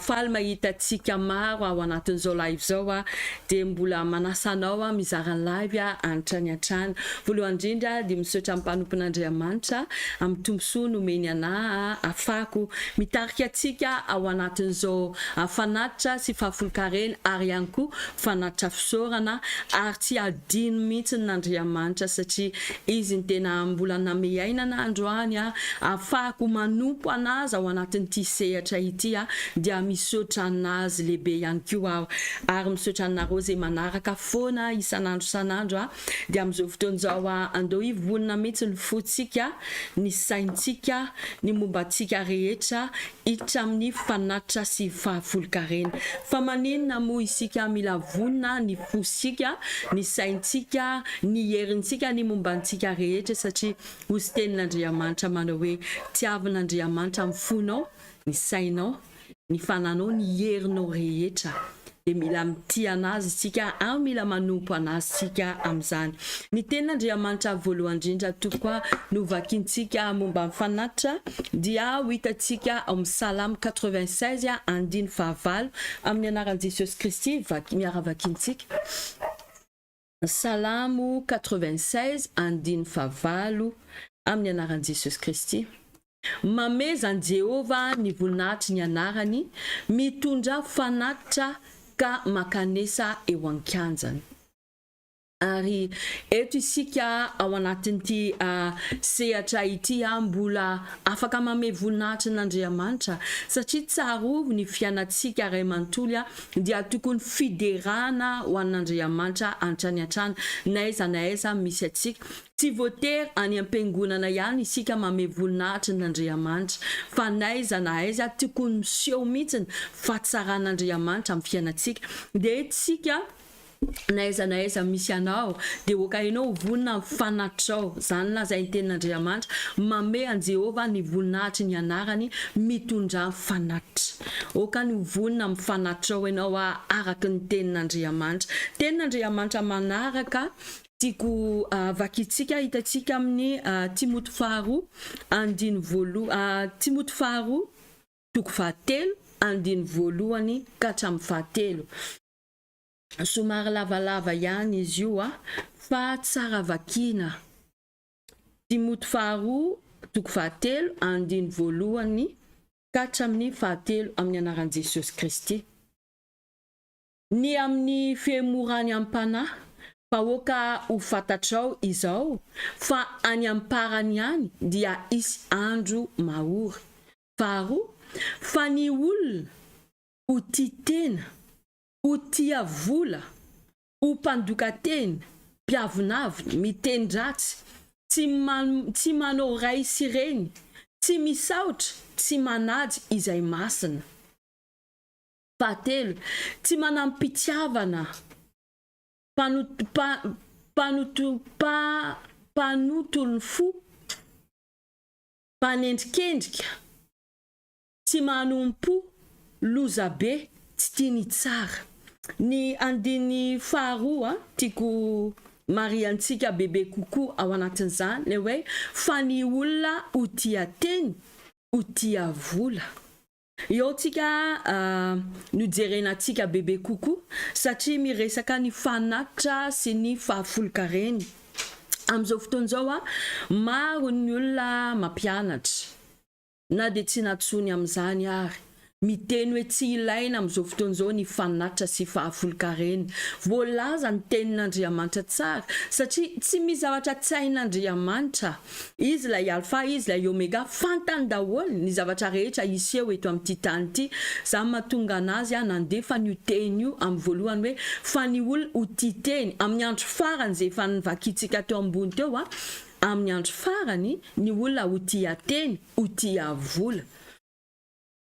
faly mahita antsika maro ao anatin'izao live zao dia mbola manasa anao mizara live antrany antrany. Voalohany indrindra dia misaotra amin'ny mpanompon'Andriamanitra amin'ny tombosoa nomeny anahy afako mitarika antsika ao anatin'izao fanatitra sy fahafolon-karena ary ihany koa fanatitra fisaorana ary tsy adino mihitsy n'Andriamanitra satria izy ny tena mbola name ainana androany afako manompo anazy ao anatin'ity sehatra ity dia misaotra anazy lehibe ihany koa aho ary misaotra anareo zay manaraka foana isan'andro isan'andro dia amin'izao fotoan'izao andeo hivonina mihitsy ny fotsika ny saintsika ny mombantsika rehetra hiditra amin'ny fanatitra sy fahafolon-karena fa maninona moa isika mila vonina ny fosika ny saintsika ny herintsika ny mombantsika rehetra satria hozy tenin'Andriamanitra manao hoe tiavin'Andriamanitra amin'ny fonao ny sainao ny fananao ny herinao rehetra dia mila mitia anazy isika ary mila manompo anazy isika amin'izany. Ny tenin'Andriamanitra voalohany indrindra tokoa no vakiantsika momba mifanatitra dia ho hitantsika amin'ny Salamo 96 andiny fahavalo amin'ny anaran'i Jesosy Kristy miaravakiantsika. Salamo 96 andiny fahavalo amin'ny anaran'i Jesosy Kristy. Mamezany Jehova ny voninahitry ny anarany, mitondra fanatitra ka makanesa eo an-kianjany. Ary eto isika ao anatin'ity sehatra ity mbola afaka mame voninahitry n'Andriamanitra satria tsarovy ny fiainatsika ray manontolo dia tokony fiderana ho an'Andriamanitra antrany antrany na aiza misy atsika. Tsy voatery any am-piangonana ihany isika mame voninahitry n'Andriamanitra fa aiza tokony miseho mihitsy fahatsaraan'Andriamanitra amin'ny fiainatsika dia etsika na aiza misy anao dia oka ianao vonina mifanatrao zany lazainy tenin'Andriamanitra mame an Jehova ny voninahitry ny anarany mitondra fanatitra oka ny vonina mifanatrao ianao araka ny tenin'Andriamanitra manaraka tiako vakitsika hitantsika amin'ny Timoty faharoa andiny voalohany Timoty faharoa toko fahatelo andiny voalohany ka hatramin'ny fahatelo. Somary lavalava ihany izy io fa tsara vakiana. Timoty faharoa toko fahatelo andiny voalohany ka hatramin'ny fahatelo amin'ny anaran'i Jesosy Kristy. Ny amin'ny fihemorany am-panahy fa oka ho fatatrao izao fa any amparany ihany dia isy andro mahory. Faharoa, fa ny olona ho tia tena, ho tia vola, ho mpandoka teny, mpiavonavina, miteny ratsy, tsy manao ray sy reny, tsy misaotra, tsy manady izay masina. Fahatelo, tsy manampitiavana, panotolo fo, panendrikendrika, tsy manompo, loza be, tsy tiany tsara. Ny andiny faharoa tiako mariantsika bebe kokoa ao anatin'izany le hoe fa ny olona ho tia teny, ho tia vola. Eo tsika nojerenantsika bebe kokoa satria miresaka ny fanatitra sy ny fahafolon-karena. Amin'izao fotoan'izao maro ny olona mampianatra na dia tsy natsony amin'izany ary miteny hoe tsy ilaina amin'izao fotoan'izao ny fanatitra sy fahafolon-karena. Voalaza ny tenin'Andriamanitra tsara satria tsy misy zavatra tsy hain'Andriamanitra. Izy ilay alfa, izy ilay omega, fantany daholo ny zavatra rehetra iseho eto amin'ity tany ity. Zany mahatonga anazy nandefa n'io teny io amin'ny voalohany hoe fa ny olona ho tia teny amin'ny andro farany izay efa nivakitsika teo ambony teo amin'ny andro farany ny olona ho tia teny, ho tia vola.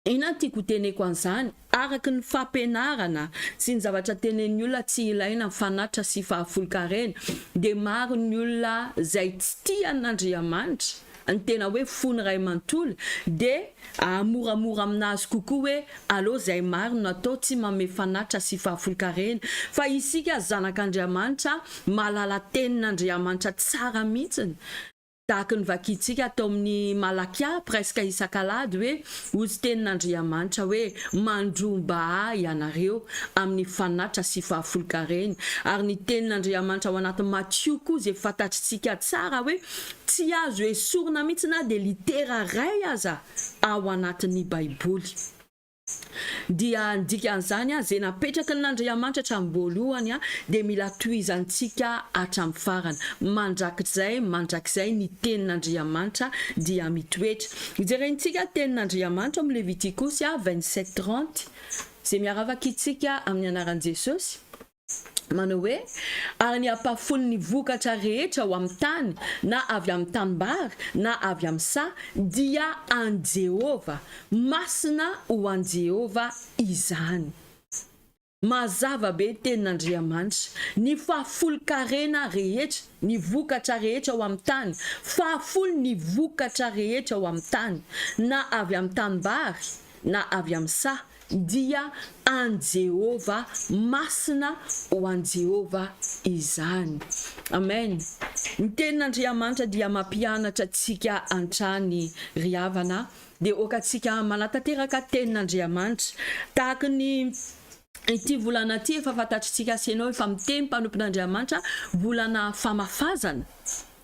Ina tiako teneko an'izany araka ny fampianarana sy ny zavatra tenen'ny olona tsy ilaina fanatitra sy fahafolon-karena dia maro ny olona izay tsy tia an'Andriamanitra ny tena hoe fony ray manontolo dia moramora aminazy kokoa hoe allo izay marina atao tsy mame fanatitra sy fahafolon-karena fa isika zanak'Andriamanitra mahalala tenin'Andriamanitra tsara mihitsiny tahaka ny vakitsika atao amin'ny Malakia presque isan-kalady hoe ozy tenin'Andriamanitra hoe mandromba ianareo amin'ny fanatra sy fahafolokareny ary ny tenin'Andriamanitra ao anaty Matthieu koa zay fantatritsika tsara hoe tsy azo esorina mihitsy na de litera ray aza ao anatin'ny Baiboly. Dia dikan'izany zay napetraka n'Andriamanitra hatramin'ny voalohany de mila tohizantsika hatramin'ny farany mandrakizay ny tenin'Andriamanitra dia mitoetra. Jerentsika tenin'Andriamanitra amin'ny Levitikosy 27:30 zay miaravaka itsika amin'ny anaran'i Jesosy. Manao hoe ary ny ampafony ny vokatra rehetra ao amin'ny tany na avy amin'ny tanimbary na avy amin'ny sa dia an Jehova, masina ho an Jehova izany. Mazava be tenin'Andriamanitra ny fahafolokarena rehetra, ny vokatra rehetra ao amin'ny tany, fahafolo ny vokatra rehetra ao amin'ny tany na avy amin'ny tanimbary na avy amin'ny sa dia an Jehova, masina ho an Jehova izany. Amen. Ny tenin'Andriamanitra dia mampianatra tsika antrany ry havana dia okatsika manatanteraka tenin'Andriamanitra tahaka ny ity volana ity efa fantatritsika asianao efa miteny mpanompon'Andriamanitra volana famafazana.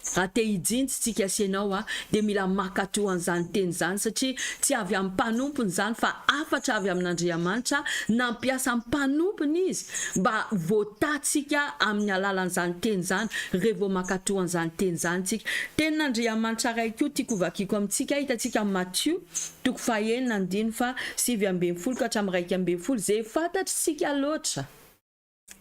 Raha te hijintsy tsika asianao de mila makatoa an'izany teny zany satria tsy avy amin'ny mpanompony zany fa afatra avy amin'Andriamanitra nampiasa mpanompony izy mba voatatsika amin'ny alalan'izany teny zany revo makatoa an'izany teny zany tsika. Tenin'Andriamanitra ray koa tiako vakiako amintsika hitatsika Matthieu 9:7-10 ka hatramin'ny 1:10 zay fantatritsika loatra.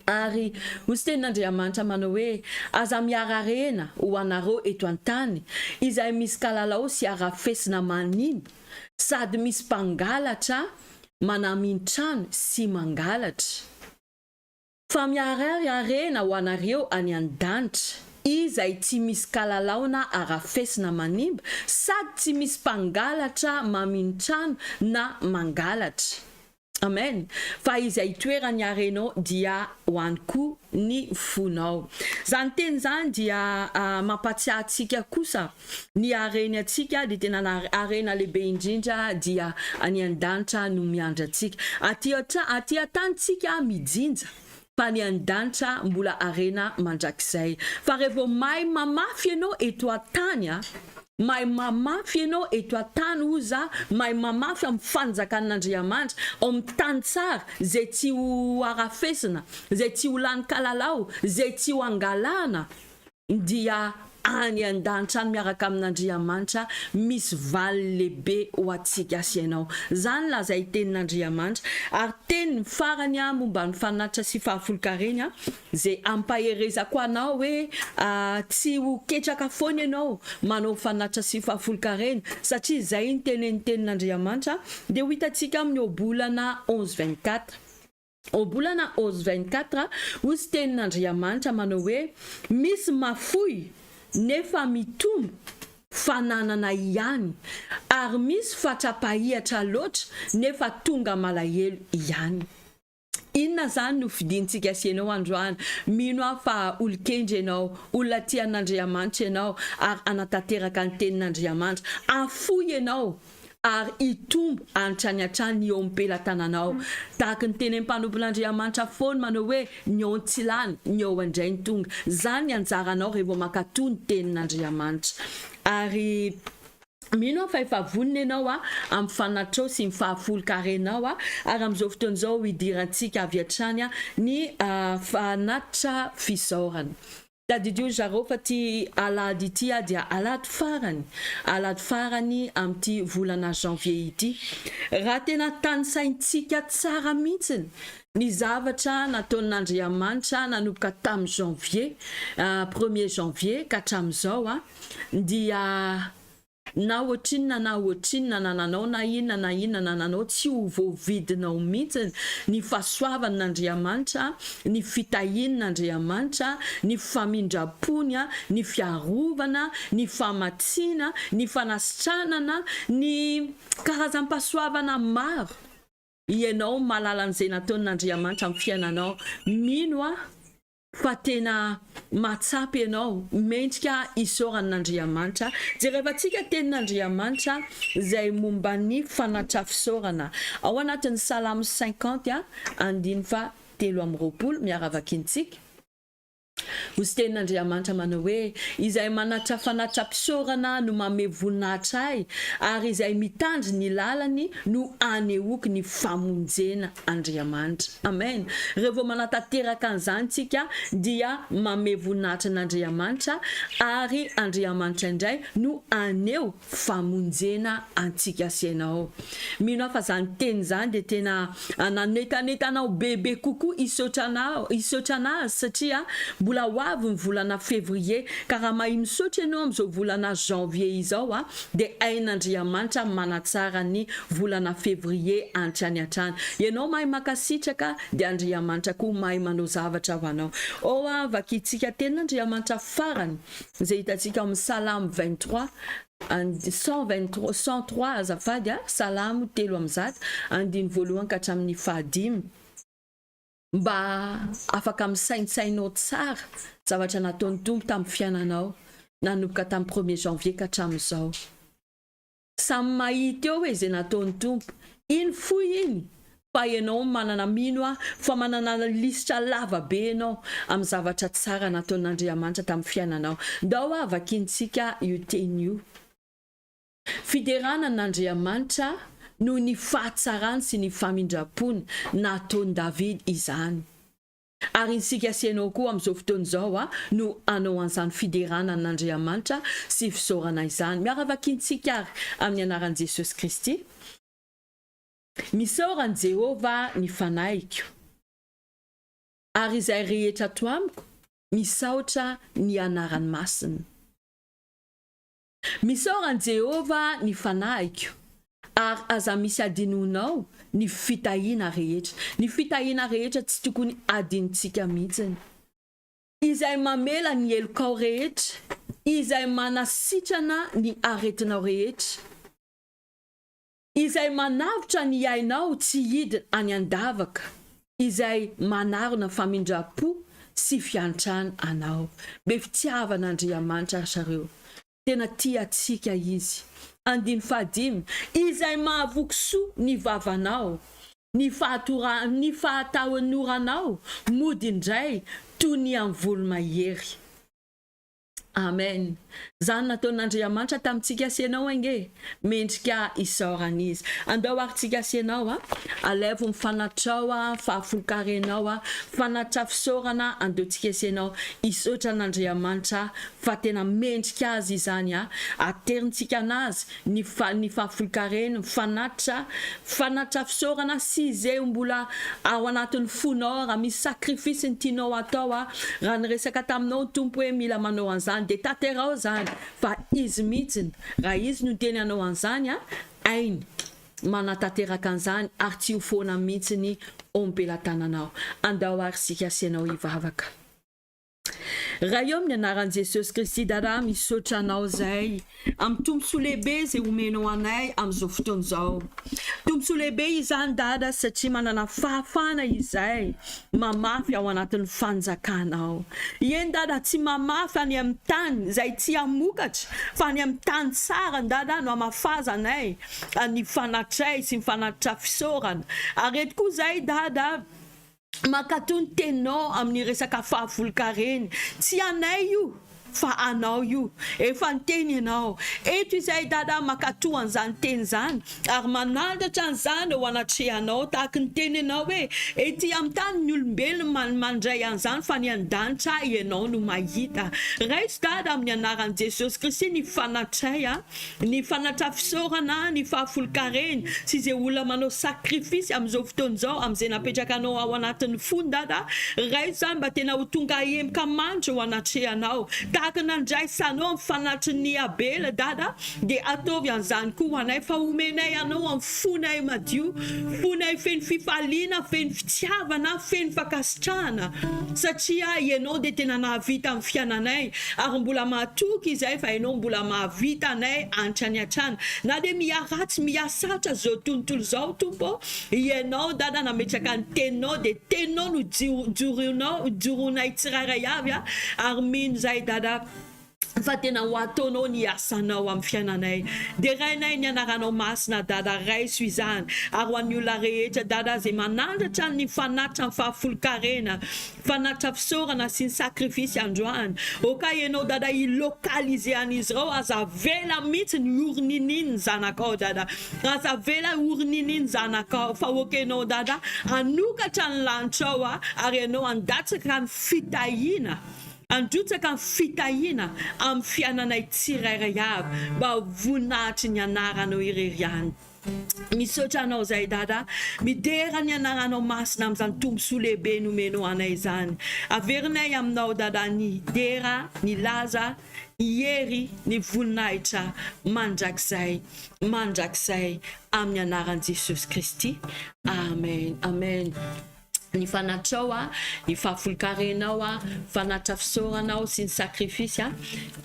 Ary hozy tenin'Andriamanitra manao hoe aza miararena ho anareo eto an-tany izay misy kalalao sy arafesina manimba sady misy mpangalatra manamino-trano sy mangalatra. Fa miararena ho anareo any an-danitra izay tsy misy kalalao na arafesina manimba sady tsy misy mpangalatra mamino-trano na mangalatra. Amen. Fa izay toerany arenao dia hoany koa ny fonao. Zany teny zany dia mampatsiahy atsika kosa ny arena atsika dia tena arena lehibe indrindra dia any an-danitra no miandra atsika. Aty an-tany tsika mijinja fa ny an-danitra mbola arena mandrakizay. Fa revo mahay mamafy ianao eto an-tany mahay mamafy ianao eto an-tany oza mahay mamafy amin'ny fanjakan'Andriamanitra ao amin'ny tany tsara zay tsy ho arafesina, zay tsy ho lany kalalao, zay tsy ho angalana dia any an-danitra miaraka amin'Andriamanitra misy valy lehibe ho atsika asianao. Zany lazay tenin'Andriamanitra ary teny farany momba ny fanatitra sy fahafolokareny zay ampaherezako anao hoe tsy ho ketraka foana ianao manao fanatitra sy fahafolokareny satria zay ny tenin'Andriamanitra dia ho hitatsika amin'ny Obolana 11:24. Obolana 11:24 hozy tenin'Andriamanitra manao hoe misy mafoy nefa mitombo fananana ihany ary misy fatrapahihatra loatra nefa tonga malahelo ihany. Inona zany no fidintsika asianao androany? Mino fa olon-kendry ianao, olona tian'Andriamanitra ianao ary anatanteraka ny tenin'Andriamanitra, afoy ianao ary itombo antrany hatrany eo am-pelatananao. Tahaka ny teny mpanompon'Andriamanitra foana manao hoe ny ao tsy lany, ny ao indray ny tonga. Zany anjaranao revo makatoa ny tenin'Andriamanitra. Ary mino fa efa vonina ianao amin'ny fanatrao sy ny fahafolokarenao ary amin'izao fotoan'izao hidirantsika avy hatrany ny fanatra fisaorana. Tadidio zareo fa ty alady ity dia alady farany amin'ity volana janvier ity. Raha tena tany saintsika tsara mihitsy ny zavatra nataon'Andriamanitra nanomboka tamin'ny janvier 1er janvier ka hatramin'izao dia na ohatrinona nananao na inona nananao tsy ho voavidinao mihitsy ny fahasoavan'Andriamanitra, ny fitahin'Andriamanitra, ny famindram-pony, ny fiarovana, ny famatsiana, ny fanasitranana, ny karazam-pahasoavana maro. Ianao malalan'izay nataon'Andriamanitra amin'ny fiainanao. Mino fa tena matsapy ianao mendrika isaoran'Andriamanitra. Jerevantsika tenin'Andriamanitra izay momba ny fanatra fisaorana ao anatin'ny Salamo 50 andiny-fa-3 miaravakintsika. Hozy tenin'Andriamanitra manao hoe izay manatra fanatra-pisaorana no manome voninahitra ahy ary izay mitandry ny lalany no anehoako ny famonjena Andriamanitra. Amen. Rehefa manatanteraka an'izany tsika dia manome voninahitra n'Andriamanitra ary Andriamanitra indray no aneho famonjena antsika sy ianao. Mino afa zany teny zany dia tena nanetanentanao bebe kokoa isaotra anazy satria mbola ho avy ny volana février ka raha mahay misaotra ianao amin'izao volana janvier izao dia ain'Andriamanitra manatsara ny volana février hatrany hatrany. Ianao mahay makasitraka dia Andriamanitra koa mahay manao zavatra ho anao. Ao vakitsika tenin'Andriamanitra farany izay hitantsika amin'ny Salamo 23 103 azafady Salamo 3 andiny voalohany ka hatramin'ny 5 mba afaka misaintsainao tsara zavatra nataon'ny Tompo tamin'ny fiainanao nanomboka tamin'ny 1er janvier ka hatramin'izao. Samy mahita eo hoe izay nataon'ny Tompo iny foy iny fa ianao manana mino fa manana lisitra lava be ianao amin'ny zavatra tsara nataon'Andriamanitra tamin'ny fiainanao. Ndao vakintsika io teny io. Fideranan'Andriamanitra no ny fahatsarany sy ny famindrapony nataon'i David izany. Ary isika sianao koa amin'izao fotoana izao no anao an'izany fideranan'Andriamanitra sy fisaorana izany. Miaravakintsika amin'ny anaran'i Jesosy Kristy. Misaoran'i Jehova ny fanaiko. Ary izay rehetra ato amiko misaotra ny anarany masina. Misaoran'i Jehova ny fanaiko. Ary aza misy adinonao ny fitahiana rehetra. Ny fitahiana rehetra tsy tokony adintsika mihitsiny. Izay mamela ny helokao rehetra, izay manasitrana ny aretinao rehetra, izay manavitra ny ainao tsy hidina any andavaka, izay manarona famindrapo sy fiantrana anao. Be fitiavan'Andriamanitra sareo. Tena tiatsika izy. Andiny 5 izay mahavokisoa ny vavanao, ny fahatahonoranao mody indray toy ny amin'ny volo-mahery. Amen. Zany nataon'Andriamanitra tamintsika sianao ange mendrika isaoran'izy. Andao aritsika sianao alevo mifanatrao fahafolokarenao fanatra fisaorana andeontsika sianao isaotra n'Andriamanitra fa tena mendrika azy izany aterintsika anazy ny fahafolokarena fanatra fisaorana sy izay mbola ao anatin'ny fonao raha misy sakrifisy ny tianao atao raha niresaka taminao Tompo hoe mila manao an'izany dia taterao zany fa izy mihitsiny raha izy no teny anao an'izany ainy manatanteraka an'izany ary tsy ho foana mihitsiny ompelantananao. Andao ary sika sianao hivavaka. Raha eo amin'ny anaran'i Jesosy Kristy dada misaotra anao zay amin'ny tombontsoa lehibe izay omenao anay amin'izao fotoana izao. Tombontsoa lehibe izany dada satria manana fahafana izay mamafy ao anatin'ny fanjakanao. Eny dada tsy mamafy any amin'ny tany izay tsy hamokatra fa any amin'ny tany tsara dada no hamafazanay ny fanatray sy ny fanatra fisaorana. Arety koa zay dada makatony teninao amin'ny resaka fahafolokareny tsy anay io fa anao io efa nyteny ianao eto izay dada makatoa an'izany teny zany ary manandatra an'izany ho anatrehanao tahaka ny teny ianao hoe ety amin'ny tany ny olombelona mandray an'izany fa ny an-danitra ianao no mahita. Raisy dada amin'ny anaran'i Jesosy Kristy ny fanatray ny fanatra fisaorana ny fahafolokareny sy izay olona manao sakrifisy amin'izao fotoana izao amin'izay napetraka anao ao anatin'ny fony dada raisy zany mba tena ho tonga hemika mandry ho anatrehanao tahaka nandraisanao amin'ny fanatry ny Abela dada dia ataovy an'izany koa ho anay fa omenay anao amin'ny fonay madio, fonay feno fifaliana, feno fitiavana, feno fakasitrahana satria ianao dia tena nahavita amin'ny fiainanay ary mbola mahatoky izay fa ianao mbola mahavita anay antrany hatrany na dia miaratsy miasatra zao tontolo zao tompo ianao dada nametraka ny teninao dia teninao no joronay tsirairay avy ary mino zay dada fa tena ho ataonao ny asanao amin'ny fiainanay dia rainay ny anaranao masina dada raiso izany ary ho an'ny olona rehetra dada zay manandratra ny fanatitra amin'ny fahafolo-karena fanatitra fisaorana sy ny sakrifisy androany oka ianao dada ilokalize an'izy ireo aza vela mihitsy ny ornininy zanakao dada aza vela ornininy zanakao fa oka ianao dada anokatra ny lantrao ary ianao andatsaka ny fitahiana androtsaka ny fitahiana amin'ny fiainanay tsirairay avy mba voninahitry ny anaranao ireriany misaotra anao zay dada midera ny anaranao masina amin'izany tombosoa lehibe nomenao anay izany averinay aminao dada ny dera ny laza ny hery ny voninahitra mandrakizay amin'ny anaran'i Jesosy Kristy amen amen. Ny fanatrao ny fahafolo-karenao fanatra fisaoranao sy ny sakrifisy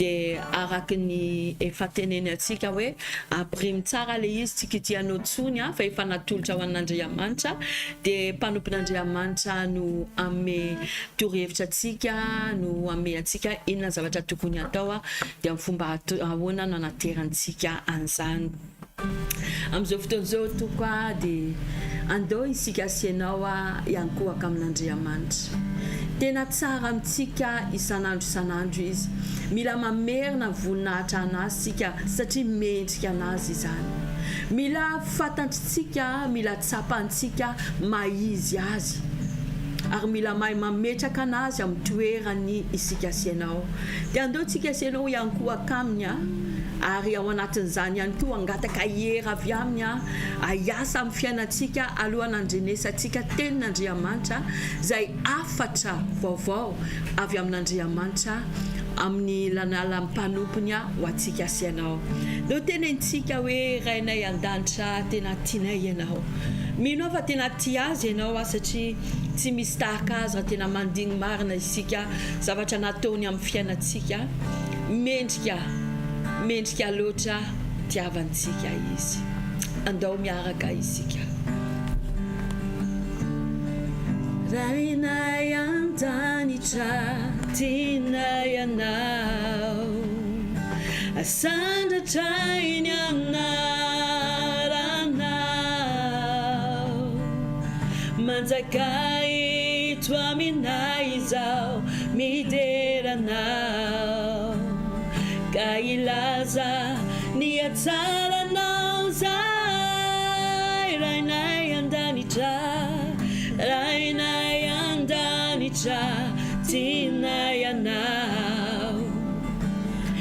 dia araky ny efa teneny atsika hoe aprimy tsara le izy tsy kitianao tsony fa efa natolotra ho an'Andriamanitra dia mpanompon'Andriamanitra no ame torohevitra atsika no ame atsika inona zavatra tokony atao dia amin'ny fomba ahoana no anaterantsika an'izany amin'izao fotoan'izao tokoa dia andao isika asianao iankohaka amin'Andriamanitra tena tsara amintsika isanandro izy mila mamerina voninahitra anazy sika satria mendrika anazy izany mila fatantsika mila tsapantsika maizy azy ary mila mahay mametraka anazy amin'ny toerany isika asianao dia andao tsika asianao iankohaka aminy ary ao anatin'izany ihany koa angataka hera avy aminy aiasa amin'ny fiainantsika alohan'ny andrenesantsika tenin'Andriamanitra zay afatra vaovao avy amin'Andriamanitra amin'ny lanala mpanompony ho antsika asianao no tenentsika hoe rainay an-danitra tena tianay ianao mino fa tena tia azy ianao satria tsy misy tahaka azy raha tena mandigny marina isika zavatra nataony amin'ny fiainantsika mendrika loatra tiavantsika izy andao miaraka isika rainay an-danitra tianay ianao asandatra iny anaranao manjaka eto aminay izao mideranao ka ilaza ny atsaranao zay rainay an-danitra tianay ianao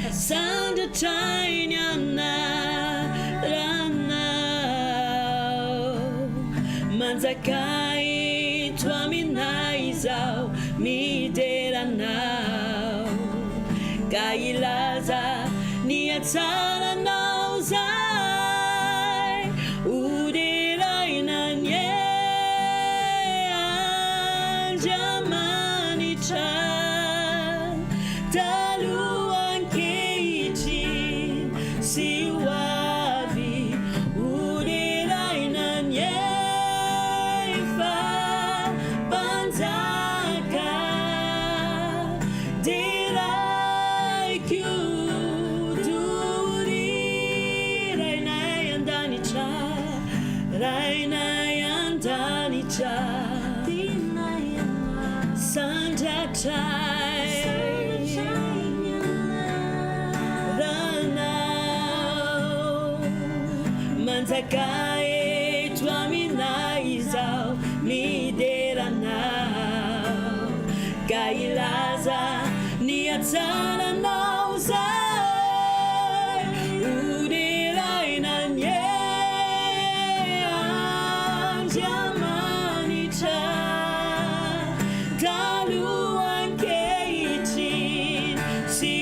asandatra iny anaranao manjaka eto aminay izao mideranao ka ilaza ny atsaranao zay udirainany Andriamanitra talohan kehitriny sy ho avy udirainany efa mpanjaka rainay an-danitra sandratray ranao manjaka eto aminay izao mideranao ka ilaza ny atsaranao zay udirainany Andriamanitra talohan kehitriny sy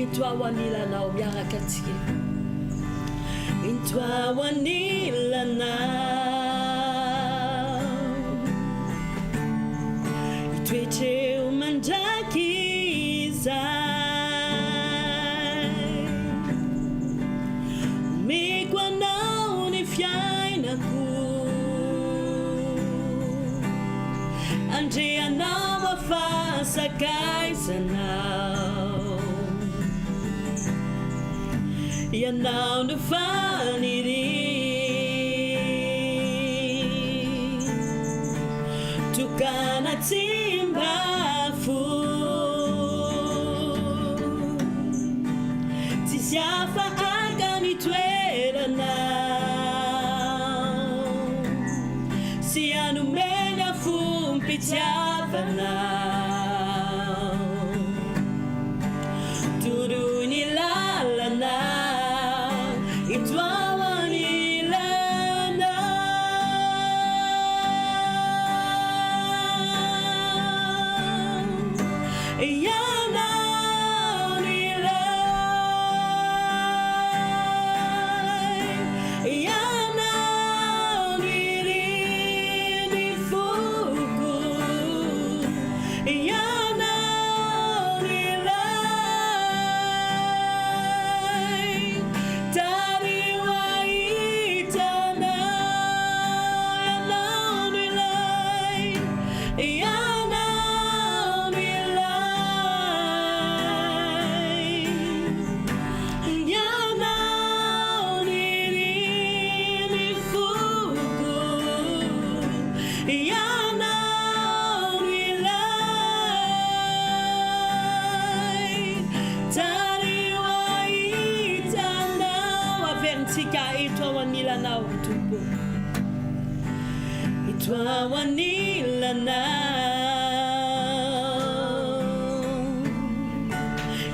Intoawanilanao miaraka atsika Intoawanilanao Itoetreo mandraky izay Omeko anao ny fiainako Andreanao afasakaizanao Ianao no faniry Tukana timbafo Tsisy hafa akany toeranao Sy anomena fompitiavanao Toroy ny lalana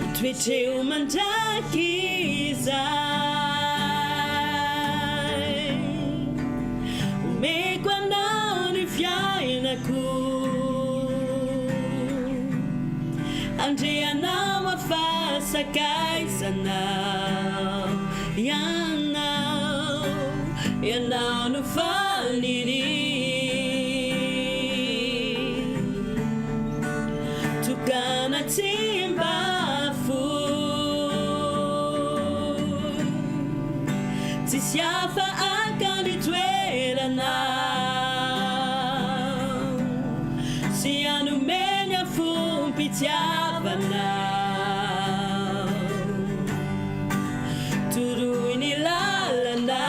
Itoetreo mandraky izay Omeko anao ny fiainako Andreanao afasakaizanao Ianao no faniry Tukana timbafo Tsisy hafa akany toeranao Sy anomena fompitiavanao Toroy ny lalana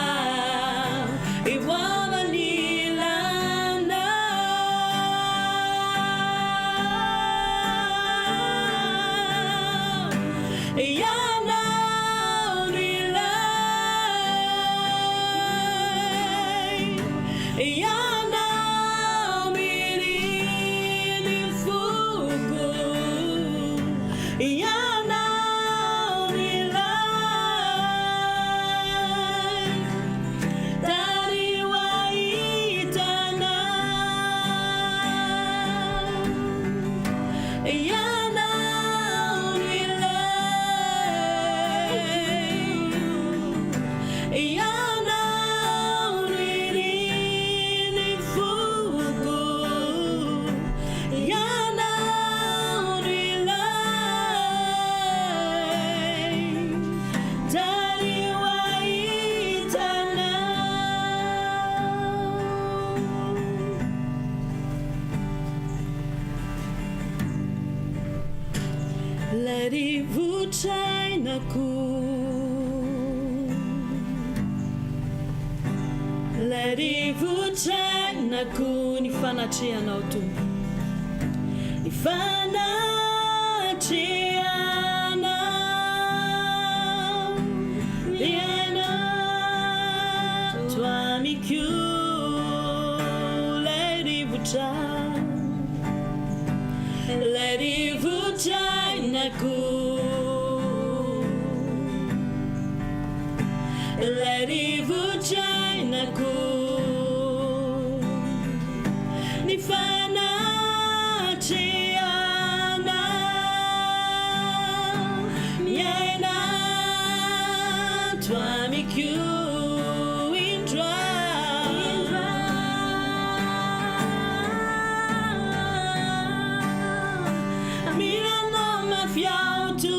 Lerivutrainako ny fanatrehanao tompo Ny fanatrehanao Liaina toa mikio Lerivutrainako Lerivutrainako Ny fanatrehanao you indra miranao mafiauto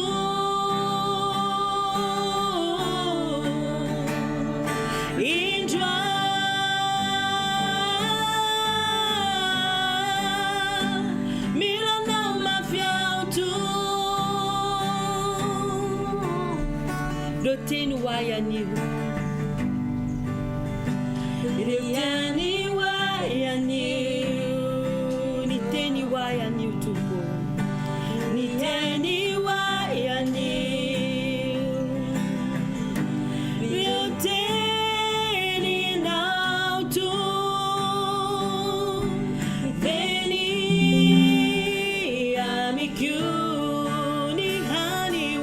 indra miranao mafiauto ireo teny hoay anio ireo teny hoay anio ny teny hoay anio